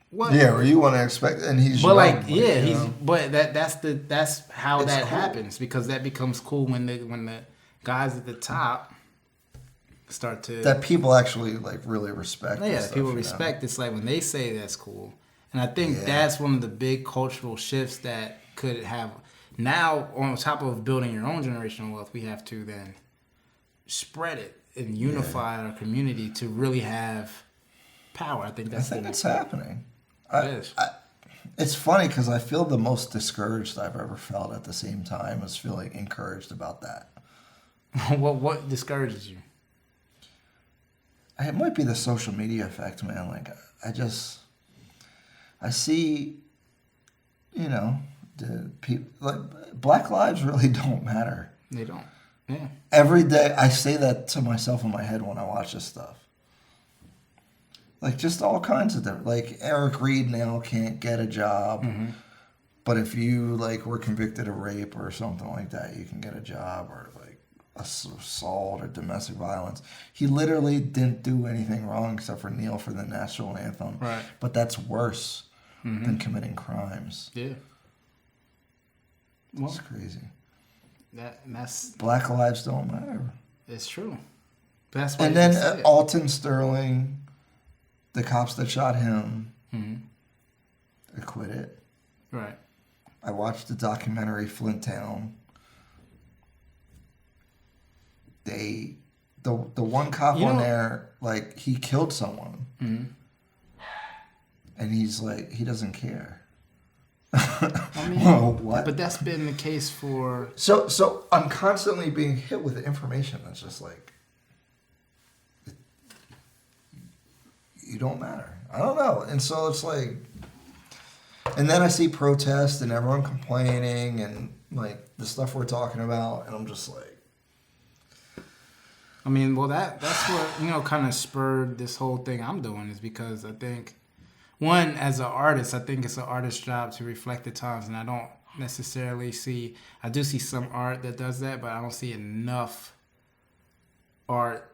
what? Yeah, or you want to expect, and he's but young, but that's how that happens because that becomes cool when the guys at the top start to that people actually really respect. Yeah, people respect. It's when they say that's cool. And I think that's one of the big cultural shifts that could have. Now, on top of building your own generational wealth, we have to then spread it and unify our community to really have power. I think it's happening. It is. It's funny because I feel the most discouraged I've ever felt at the same time as feeling encouraged about that. What discourages you? It might be the social media effect, man. Like, I see, the people, like, Black lives really don't matter. They don't. Yeah. Every day, I say that to myself in my head when I watch this stuff. Like, just all kinds of different, like, Eric Reed now can't get a job, but if you, like, were convicted of rape or something like that, you can get a job, or, like, assault or domestic violence. He literally didn't do anything wrong except for kneel for the national anthem. Right. But that's worse than committing crimes. Yeah. Well, It's crazy. that's Black lives don't matter. it's true. That's why. And then Alton Sterling, the cops that shot him, acquitted. Right. I watched the documentary Flint Town. The one cop on there, like, he killed someone, and he's like, he doesn't care. I mean, Whoa, what? But that's been the case for. So I'm constantly being hit with information that's just like, you don't matter. I don't know. And so it's like, and then I see protests and everyone complaining and, like, the stuff we're talking about, and I'm just like, I mean, well, that's what, kind of spurred this whole thing I'm doing, is because I think, one, as an artist, I think it's an artist's job to reflect the times, and I don't necessarily I do see some art that does that, but I don't see enough art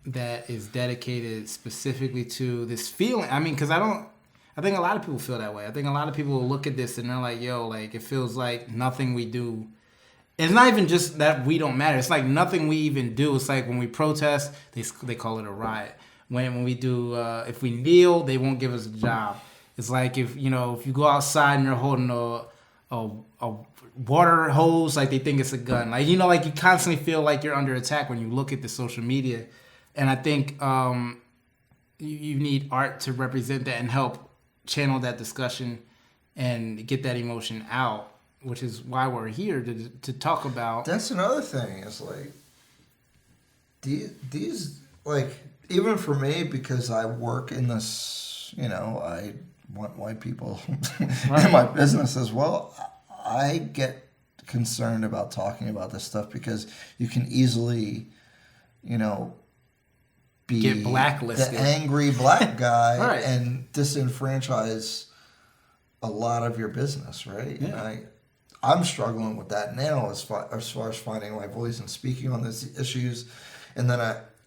that is dedicated specifically to this feeling. I mean, because I think a lot of people feel that way. I think a lot of people will look at this and they're like, yo, like, it feels like nothing we do. It's not even just that we don't matter. It's like nothing we even do. It's like when we protest, they call it a riot. When we do, if we kneel, they won't give us a job. It's like if you go outside and you're holding a water hose, like, they think it's a gun. Like, like, you constantly feel like you're under attack when you look at the social media. And I think you need art to represent that and help channel that discussion and get that emotion out, which is why we're here to talk about. that's another thing. Is like, these, like, even for me, because I work in this, I want white people in my business as well. I get concerned about talking about this stuff because you can easily, Get blacklisted. the angry black guy Right. and disenfranchise a lot of your business, right? Yeah. And I'm struggling with that now as far as finding my voice and speaking on these issues. And then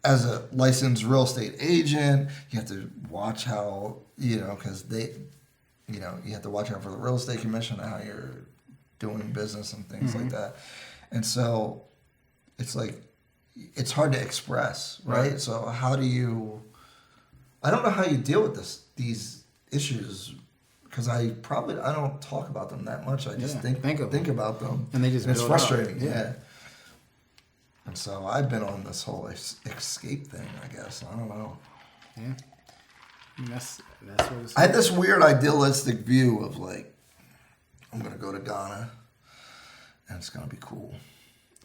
as a licensed real estate agent, you have to watch how, because you have to watch out for the real estate commission and how you're doing business and things like that. And so it's like, it's hard to express, right? So how do you, I don't know how you deal with these issues, because I don't talk about them that much. I just think about them. And they just it's build up. frustrating, yeah. And so I've been on this whole escape thing, I guess. I don't know. Yeah. And that's what it's. I had this weird idealistic view of, like, I'm going to go to Ghana and it's going to be cool.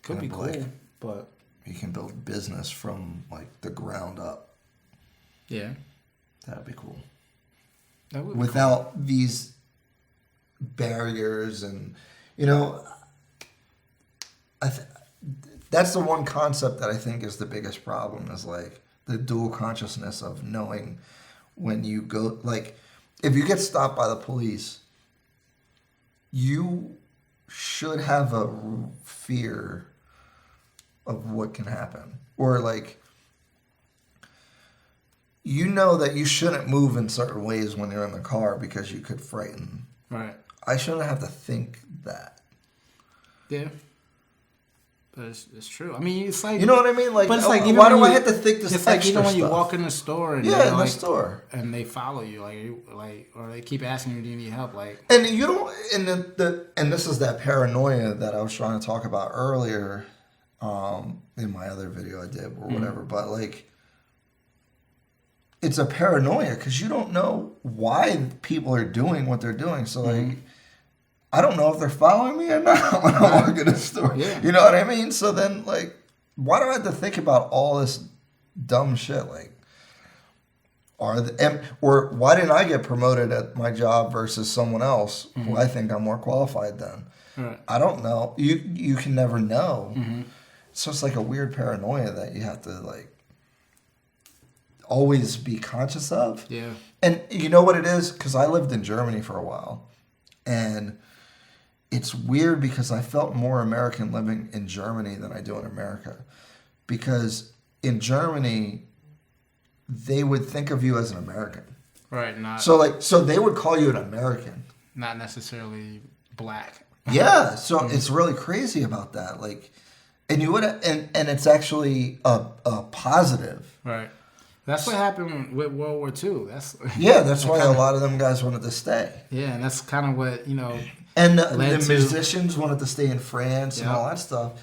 Could be And, cool, like, but you can build business from, like, the ground up. yeah, That'd be cool. that would be Without these barriers and, that's the one concept that I think is the biggest problem, is, like, the dual consciousness of knowing when you go, like, if you get stopped by the police, you should have a fear of what can happen. Or, like, that you shouldn't move in certain ways when you're in the car because you could frighten. right. I shouldn't have to think that. Yeah. But it's true. I mean, it's like, You know what I mean? Like, but it's like, even why when do I you- have to think this It's like extra even when you stuff? walk in the store and Yeah, they're in the like, store. and they follow you, like, or they keep asking you, do you need help? Like, And you don't, and this is that paranoia that I was trying to talk about earlier, in my other video I did or whatever. But, like, it's a paranoia because you don't know why people are doing what they're doing. So like, I don't know if they're following me or not when I walk in a store. Yeah. You know what I mean? So then like, why do I have to think about all this dumb shit? Like, or why didn't I get promoted at my job versus someone else who I think I'm more qualified than? Right. I don't know. You can never know. So it's like a weird paranoia that you have to like always be conscious of. Yeah. And you know what it is? Because I lived in Germany for a while, and it's weird because I felt more American living in Germany than I do in America. Because in Germany, they would think of you as an American. Right. So they would call you an American. Not necessarily black. Yeah. So it's really crazy about that. Like, and you would, and it's actually a positive. Right. That's what happened with World War II. That's why a lot of them guys wanted to stay. Yeah, and that's kind of what, And the musicians wanted to stay in France and Yeah. all that stuff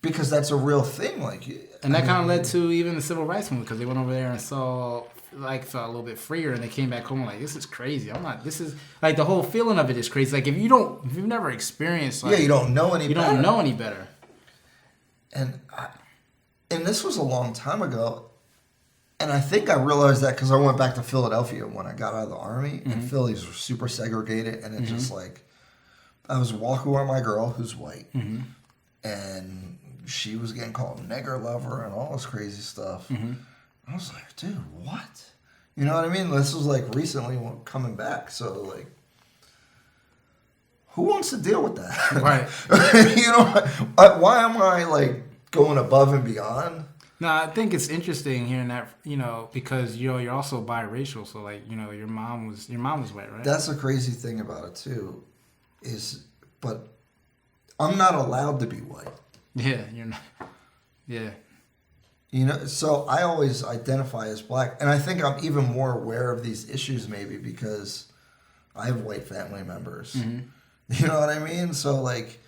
because that's a real thing. Like, and that kind of led to even the civil rights movement because they went over there and felt a little bit freer, and they came back home like, this is crazy. This is like the whole feeling of it is crazy. Like if you've never experienced, like, you don't know any. You don't know any better. And this was a long time ago. And I think I realized that because I went back to Philadelphia when I got out of the Army, and Philly's super segregated, and it's just like, I was walking with my girl who's white, and she was getting called nigger lover and all this crazy stuff. I was like, dude, what? You know what I mean? This was like recently coming back, so like, who wants to deal with that? Right. Why am I like going above and beyond? No, I think it's interesting hearing that, because you're also biracial, so like, your mom was white, right? That's the crazy thing about it too, but I'm not allowed to be white. Yeah, you're not. Yeah. So I always identify as black, and I think I'm even more aware of these issues maybe because I have white family members. You know what I mean? So like,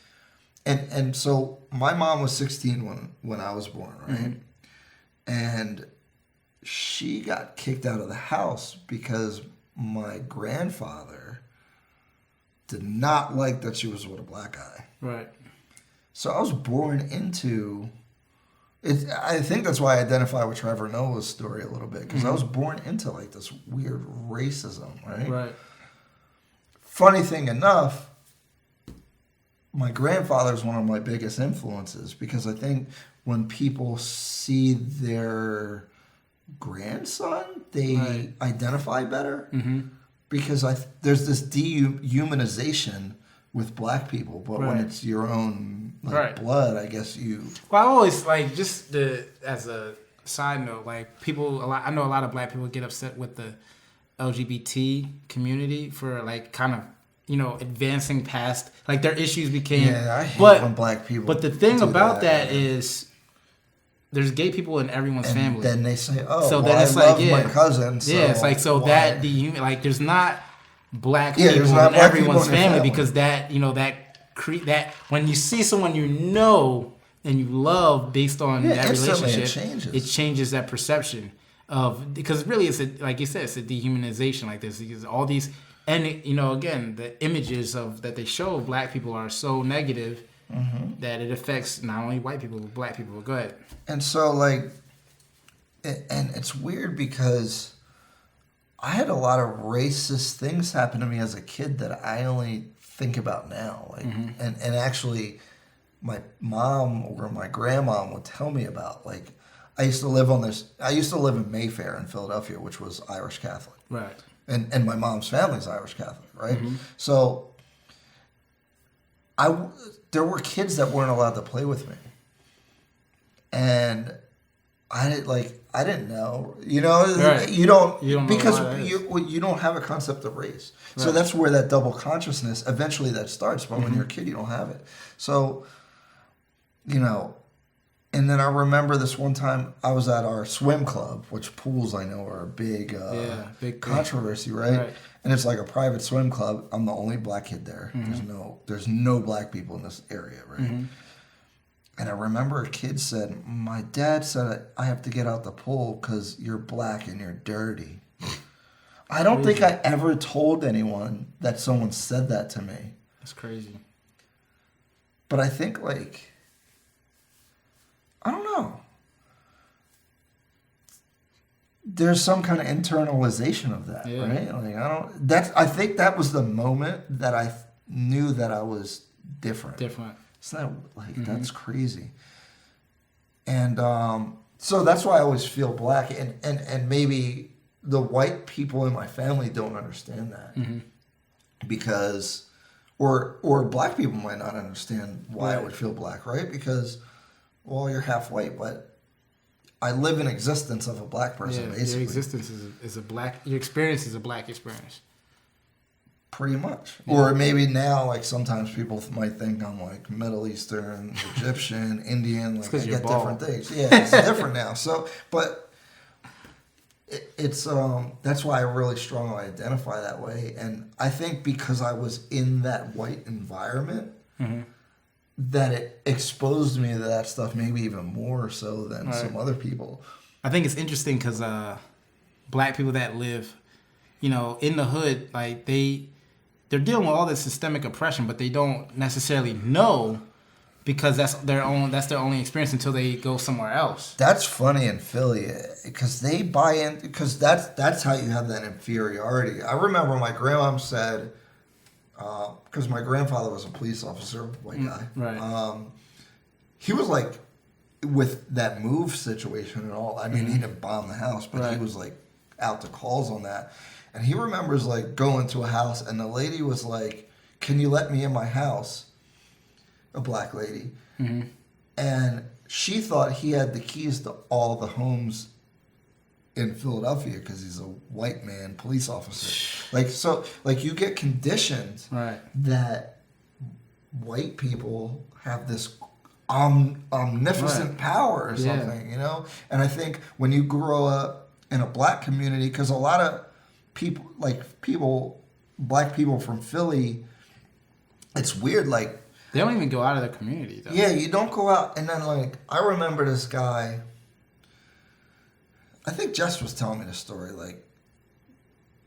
and so my mom was 16 when I was born, right? And she got kicked out of the house because my grandfather did not like that she was with a black guy. Right. So I was born into it. I think that's why I identify with Trevor Noah's story a little bit, because I was born into like this weird racism, right? Right. Funny thing enough, my grandfather is one of my biggest influences because I think when people see their grandson, they identify better. Because there's this dehumanization with black people, but when it's your own blood, I guess you. Well, I always like as a side note, like I know a lot of black people get upset with the LGBT community for like kind of advancing past like their issues became. Yeah, I hate when black people. But the thing about that is, there's gay people in everyone's family. Then they say, "Oh, so well, then it's I love like, my cousin." So it's like that like there's not black people there's not in black everyone's people in your family because that that when you see someone and you love based on that relationship, it changes that perception of, because really it's like you said, it's a dehumanization. Like there's all these, and again, the images that they show of black people are so negative that it affects not only white people but black people. Go ahead. And so like, and it's weird because I had a lot of racist things happen to me as a kid that I only think about now. Like, and actually, my mom or my grandma would tell me about. Like, I used to live in Mayfair in Philadelphia, which was Irish Catholic. Right. And my mom's family's Irish Catholic, right? So there were kids that weren't allowed to play with me. And I didn't know, you don't because you don't have a concept of race. Right. So that's where that double consciousness, eventually that starts, but when you're a kid, you don't have it. So, and then I remember this one time I was at our swim club, which pools I know are a big controversy, right? And it's like a private swim club. I'm the only black kid there. There's no black people in this area, right? And I remember a kid said, "My dad said I have to get out the pool because you're black and you're dirty." I don't think I ever told anyone that someone said that to me. That's crazy. But I think, like, I don't know. There's some kind of internalization of that, right? Like, I think that was the moment that I knew that I was different. It's not like that's crazy. And so that's why I always feel black, and maybe the white people in my family don't understand that because, or black people might not understand why I would feel black, right? Because, well, you're half white, but I live in existence of a black person, basically. Your existence is a black. Your experience is a black experience. Pretty much. Yeah. Or maybe now, like, sometimes people might think I'm like Middle Eastern, Egyptian, Indian. Like, I get different things. Yeah, it's different now. So, but it's that's why I really strongly identify that way. And I think because I was in that white environment, that it exposed me to that stuff maybe even more so than some other people. I think it's interesting because black people that live, in the hood, like they're dealing with all this systemic oppression, but they don't necessarily know because that's their only experience until they go somewhere else. That's funny in Philly because they buy in because that's how you have that inferiority. I remember my grandmom said, because my grandfather was a police officer, white guy. Right. He was like, with that move situation and all, I mean, he didn't bomb the house, but he was like out to calls on that. And he remembers like going to a house and the lady was like, "Can you let me in my house?" A black lady. And she thought he had the keys to all the homes in Philadelphia because he's a white man police officer. Like, so, like, you get conditioned that white people have this omnipotent power or something, And I think when you grow up in a black community, because a lot of black people from Philly, it's weird, like, they don't even go out of their community, though. Yeah, you don't go out. And then, like, I remember this guy, I think Jess was telling me the story, like,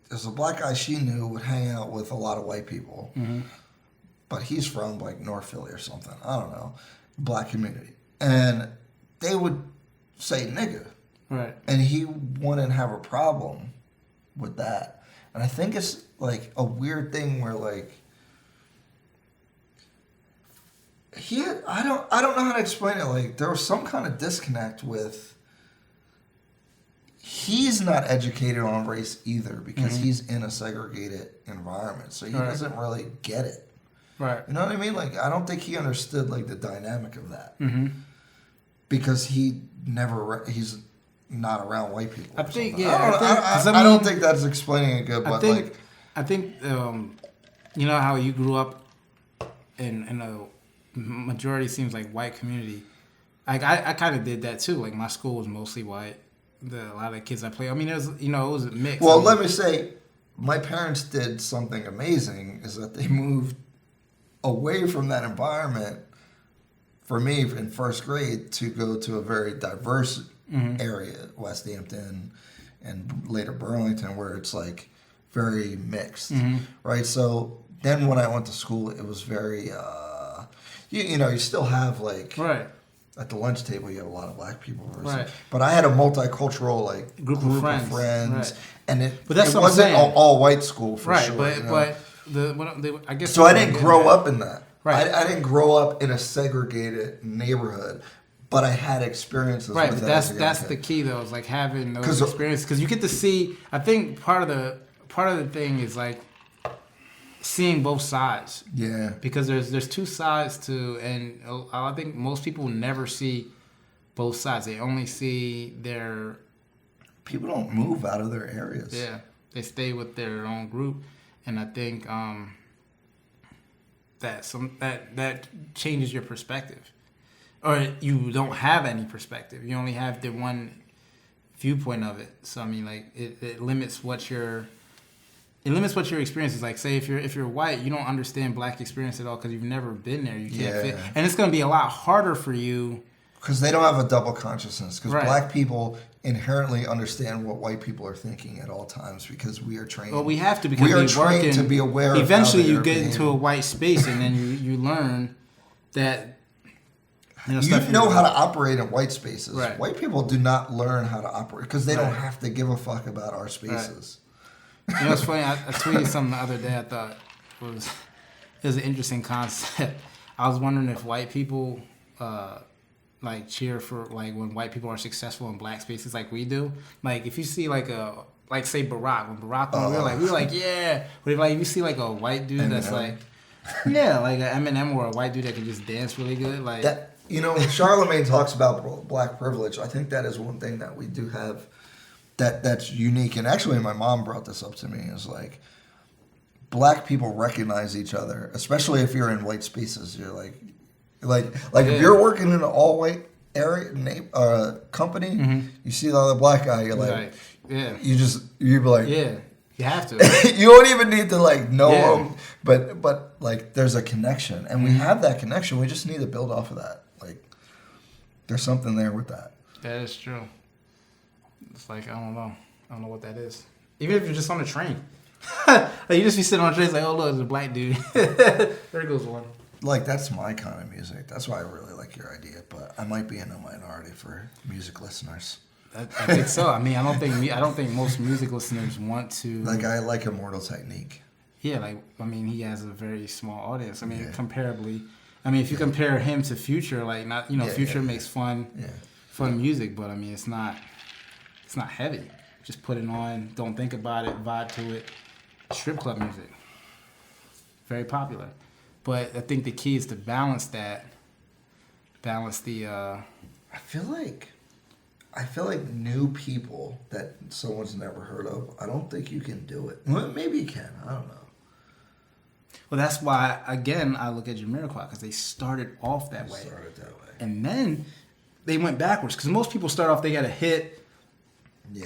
there's a black guy she knew would hang out with a lot of white people, but he's from, like, North Philly or something, I don't know, black community. And they would say nigga. Right. And he wouldn't have a problem with that. And I think it's, like, a weird thing where, like, I don't know how to explain it. Like, there was some kind of disconnect with. He's not educated on race either because he's in a segregated environment, so he doesn't really get it. Right. You know what I mean? Like, I don't think he understood like the dynamic of that because he's not around white people. I think. Something. Yeah. I don't think that's explaining it good. But I think you know how you grew up in a majority seems like white community. Like I kind of did that too. Like my school was mostly white. A lot of the kids I played. I mean, it was a mix. Well, let me say, my parents did something amazing. Is that they moved away from that environment for me in first grade to go to a very diverse area, West Hampton, and later Burlington, where it's like very mixed, right? So then when I went to school, it was very. You still have like at the lunch table you have a lot of black people, but I had a multicultural like group of friends, and it wasn't all white school for sure. But I guess so. I didn't grow up in that. I didn't grow up in a segregated neighborhood, but I had experiences. Right, with but that that's the key though. Is like having those experiences because you get to see. I think part of the thing is like. Seeing both sides, because there's two sides to, and I think most people never see both sides. They only see their. People don't move out of their areas. Yeah, they stay with their own group, and I think that changes your perspective, or you don't have any perspective. You only have the one viewpoint of it. So I mean, like it limits what your it limits what your experience is like. Say if you're white, you don't understand black experience at all because you've never been there. You can't fit, and it's going to be a lot harder for you because they don't have a double consciousness. Because Right. black people inherently understand what white people are thinking at all times because we are trained. Well, we have to because we are we trained work in, to be aware. Eventually, of how you they're get behaving. into a white space, and then you learn that You stuff know how to operate in white spaces. Right. White people do not learn how to operate because they don't Right. have to give a fuck about our spaces. You know, it's funny. I tweeted something the other day. I thought it was an interesting concept. I was wondering if white people like cheer for like when white people are successful in black spaces like we do. Like if you see like say Barack when Barack won, we were like yeah. But if you see like a white dude that's Eminem. like like an Eminem or a white dude that can just dance really good, like That Charlemagne talks about black privilege. I think that is one thing that we do have that's unique. And actually, my mom brought this up to me. Is like black people recognize each other, especially if you're in white spaces. You're like if you're working in an all white area company, you see the other black guy. You're like you'd be like yeah. You have to. you don't even need to like know Yeah. them, but like there's a connection, and we have that connection. We just need to build off of that. Like there's something there with that. That is true. It's like I don't know what that is. Even if you're just on a train, like you just be sitting on a train, it's like oh look, there's a black dude. There goes one. Like that's my kind of music. That's why I really like your idea. But I might be in a minority for music listeners. I think so. I mean, I don't think most music listeners want to. Like I like Immortal Technique. Yeah, he has a very small audience. I mean, comparably, if you compare him to Future, like not Future makes fun music, but I mean it's not heavy. Just put it on, don't think about it, vibe to it. Strip club music, very popular. But I think the key is to balance the. I feel like new people that someone's never heard of. I don't think you can do it. Well, maybe you can. I don't know. Well, that's why again I look at Jamiroquai because they started off that way, and then they went backwards because most people start off they got a hit,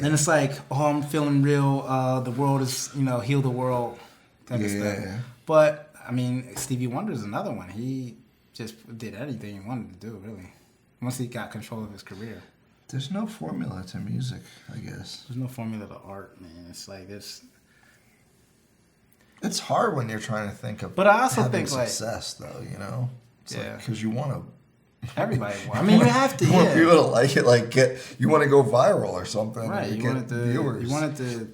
and it's like oh I'm feeling real. The world is heal the world type of stuff. But I mean Stevie Wonder is another one. He just did anything he wanted to do really once he got control of his career. There's no formula to music, I guess. There's no formula to art, man. It's like this. It's hard when you're trying to think of. But I also having think success, though. It's because you want to. Everybody. I mean, you have to. You want people to like it, you want to go viral or something. Right. You want it to. Viewers. You want it to.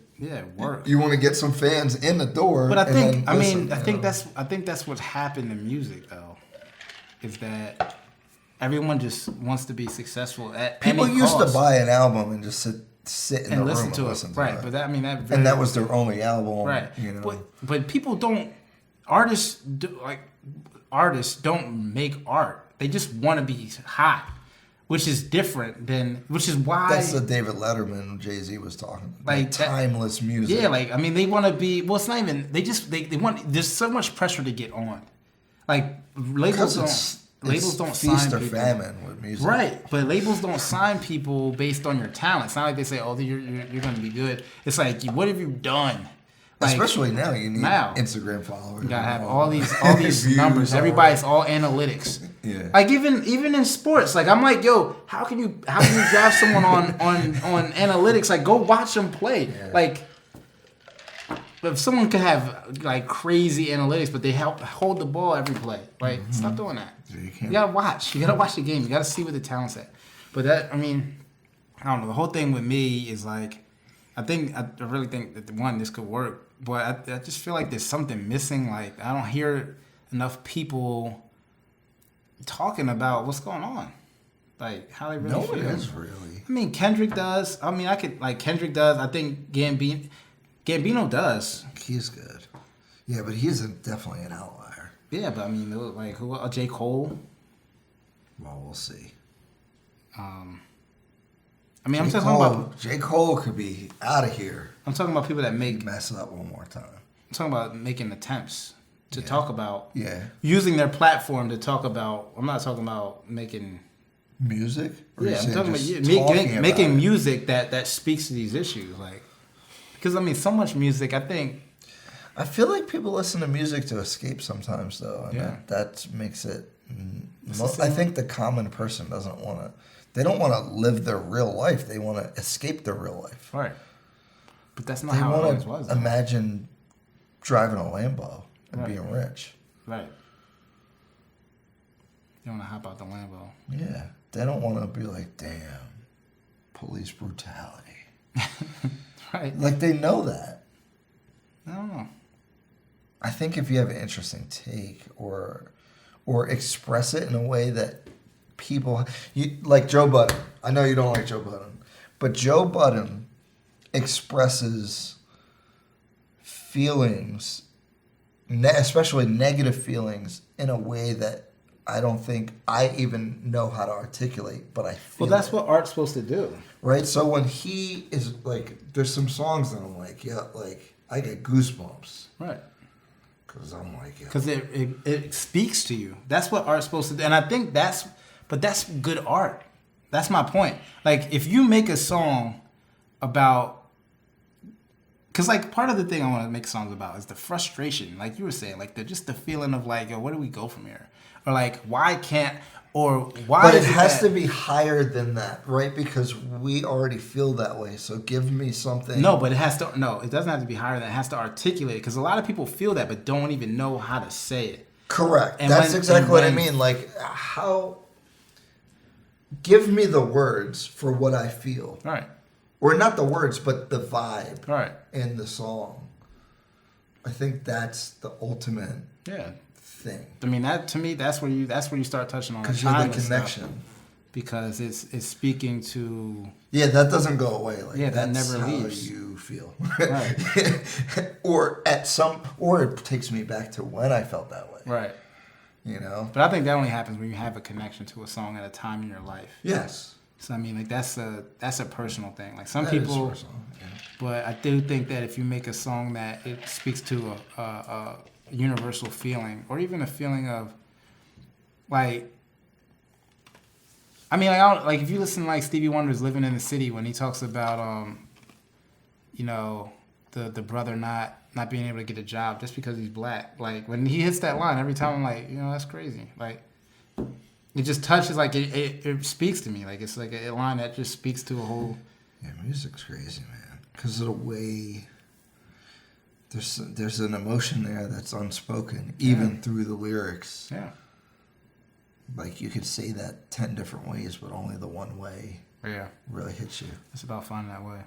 Work. You want to get some fans in the door. But I think that's what happened in music though, is that everyone just wants to be successful at people any used cost. to buy an album and just sit in and the listen room to and it. listen to Right. it. But And that was their only album. right. But people don't. Artists don't make art. They just want to be hot, which is different than. Which is why. That's the David Letterman Jay-Z was talking about. Like timeless music. Yeah, they want to be. Well, it's not even. They want. There's so much pressure to get on. Like labels don't feast sign or people. famine with music. Right, but labels don't sign people based on your talent. It's not like they say, "Oh, you're going to be good." It's like, what have you done? Like, especially now, you need Instagram followers. You gotta have all these numbers. Everybody's all analytics. Yeah. Like even in sports, like I'm like, yo, how can you draft someone on analytics? Like, go watch them play. Yeah. Like, if someone can have like crazy analytics, but they hold the ball every play, like stop doing that. You gotta watch. You gotta watch the game. You gotta see what the talent's at. But I don't know. The whole thing with me is like, I really think that this could work. But I just feel like there's something missing. Like I don't hear enough people talking about what's going on, like how they really feel. No one is really. I mean, Kendrick does. I mean, Kendrick does. I think Gambino does. He's good. Yeah, but he's definitely an outlier. Yeah, but I mean, like who? J. Cole. Well, we'll see. I'm talking about J. Cole could be out of here. I'm talking about people that mess up one more time. I'm talking about making attempts to talk about using their platform to talk about. I'm not talking about making music. I'm talking about making music that speaks to these issues. Like, because so much music. I think I feel like people listen to music to escape sometimes, though, and Yeah. that makes it. the I same. think the common person doesn't want to. They don't want to live their real life. They want to escape their real life. Right. But that's not They how it always want was. to though. imagine driving a Lambo and Right. being rich. Right. You want to hop out the Lambo. Yeah, they don't want to be like, damn, police brutality. Right. Like they know that. I don't know. I think if you have an interesting take or express it in a way that people like Joe Budden. I know you don't like Joe Budden, but Joe Budden expresses feelings, especially negative feelings, in a way that I don't think I even know how to articulate, but I feel Well, that's it. what art's supposed to do. Right? So when he is like, there's some songs that I'm like, yeah, like I get goosebumps. Right. Because I'm like, yeah. Because it speaks to you. That's what art's supposed to do. And I think that's good art. That's my point. Like, if you make a song about, because like part of the thing I want to make songs about is the frustration. Like you were saying, like just the feeling of like, yo, where do we go from here? Or like, why can't, or why But it is has that- to be higher than that, right? Because we already feel that way. So give me something. No, but it has to. No, it doesn't have to be higher than it has to articulate it. Because a lot of people feel that, but don't even know how to say it. Correct. And That's when- exactly and what I when- mean. Like, how. Give me the words for what I feel. Right. Or not the words, but the vibe Right. in the song. I think that's the ultimate Yeah. thing. I mean, that to me, that's where you start touching on Because you're the timeless stuff. connection. Because it's speaking to Yeah, that doesn't go away. Like, Yeah, that that's never how leaves. you feel. Right. or it takes me back to when I felt that way. right. You know? But I think that only happens when you have a connection to a song at a time in your life. Yes. So I mean, like that's a personal thing. Like some That is people, personal, yeah. but I do think that if you make a song that it speaks to a universal feeling, or even a feeling of like. I mean, like, like if you listen to like Stevie Wonder's "Living in the City" when he talks about, you know, the brother not being able to get a job just because he's black. Like when he hits that line, every time I'm like, you know, that's crazy. Like it just touches, like it speaks to me. Like it's like a line that just speaks to a whole. Yeah, music's crazy, man. Because of the way there's an emotion there that's unspoken, even through the lyrics. Yeah. Like you could say that 10 different ways, but only the one way Yeah. really hits you. It's about finding that way.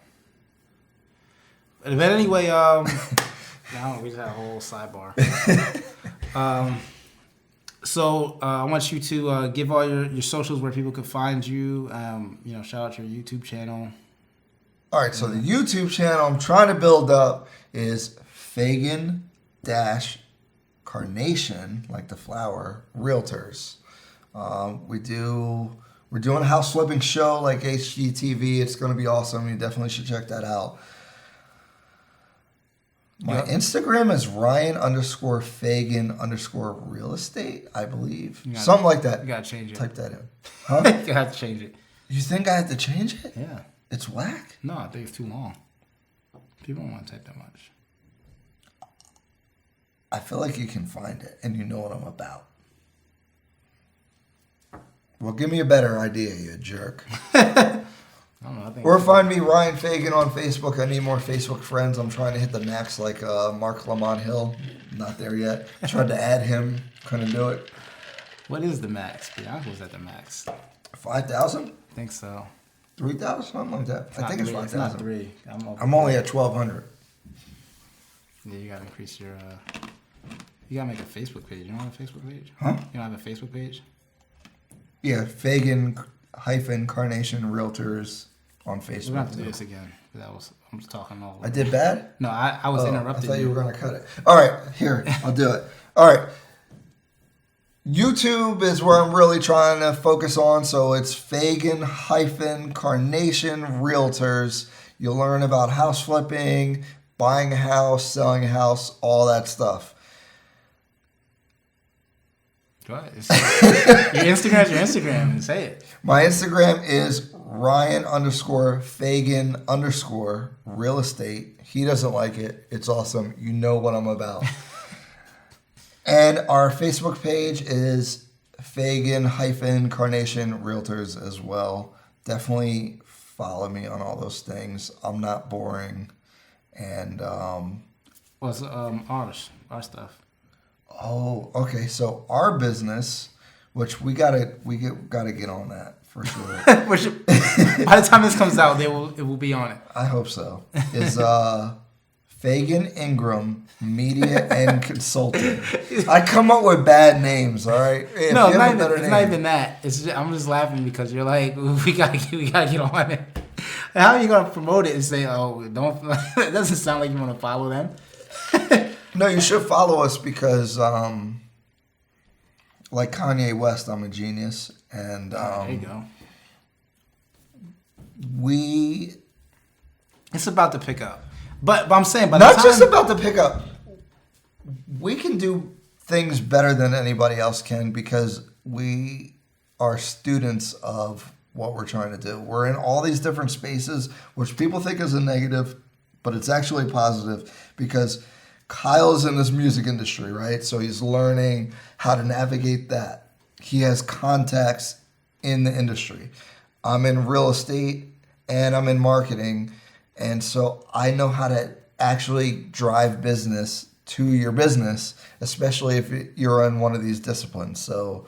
But anyway, we just had a whole sidebar. So I want you to give all your socials where people could find you. You know, shout out your YouTube channel. All right, so the YouTube channel I'm trying to build up is Fagan Carnation, like the flower, Realtors. We're doing a house flipping show like HGTV. It's going to be awesome. You definitely should check that out. My Yep. Instagram is Ryan_Fagan_real estate, I believe. You gotta- Something like that. You gotta change it. Type that in. Huh? You have to change it. You think I have to change it? Yeah. It's whack. No, I think it's too long. People don't want to type that much. I feel like you can find it and you know what I'm about. Well, give me a better idea, you jerk. I don't know. I think Or find me Ryan Fagan on Facebook. I need more Facebook friends. I'm trying to hit the max like Mark Lamont Hill. Not there yet. Tried to add him. Couldn't do it. What is the max? Bianca was at the max. 5,000? I think so. 3,000? Something like that. I think it's 5,000. not 3. I'm only at 1,200. Yeah, you gotta increase your. You gotta make a Facebook page. You don't have a Facebook page? Huh? You don't have a Facebook page? Yeah, Fagan_Carnation Realtors on We're gonna Facebook. have to do this again. I'm just talking all. I did bad? No, I was interrupting. I thought you were going to cut it. All right, here, I'll do it. All right. YouTube is where I'm really trying to focus on, so it's Fagan_Carnation Realtors. You'll learn about house flipping, buying a house, selling a house, all that stuff. Go ahead. Your Instagram is your Instagram, and say it. My Instagram is Ryan _ Fagan _ real estate. He doesn't like it. It's awesome. You know what I'm about. And our Facebook page is Fagan - Carnation Realtors as well. Definitely follow me on all those things. I'm not boring. And What's our stuff? oh, okay. So our business, which we gotta get on that for sure. Which, by the time this comes out, it will be on it. I hope so. Is Fagan Ingram Media and Consulting. I come up with bad names, all right? If No, you have a better it's not name. even that. I'm just laughing because you're like, we gotta get on it. How are you gonna promote it and say, oh, don't? It doesn't sound like you want to follow them. No, you should follow us because, like Kanye West, I'm a genius, and There you go. It's about to pick up, but I'm saying, by the not time, just about to pick up. We can do things better than anybody else can because we are students of what we're trying to do. We're in all these different spaces, which people think is a negative, but it's actually positive because Kyle's in this music industry, right? So he's learning how to navigate that. He has contacts in the industry. I'm in real estate and I'm in marketing. And so I know how to actually drive business to your business, especially if you're in one of these disciplines. So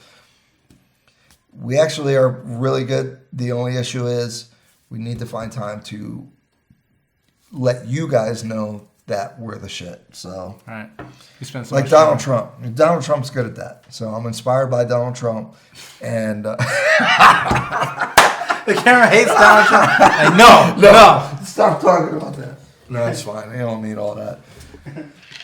we actually are really good. The only issue is we need to find time to let you guys know that we're the shit. So, all right, we spent so like much Donald time. Trump. Donald Trump's good at that. So I'm inspired by Donald Trump. And The camera hates Donald Trump. Like, no. stop talking about that. No, it's fine. You don't need all that.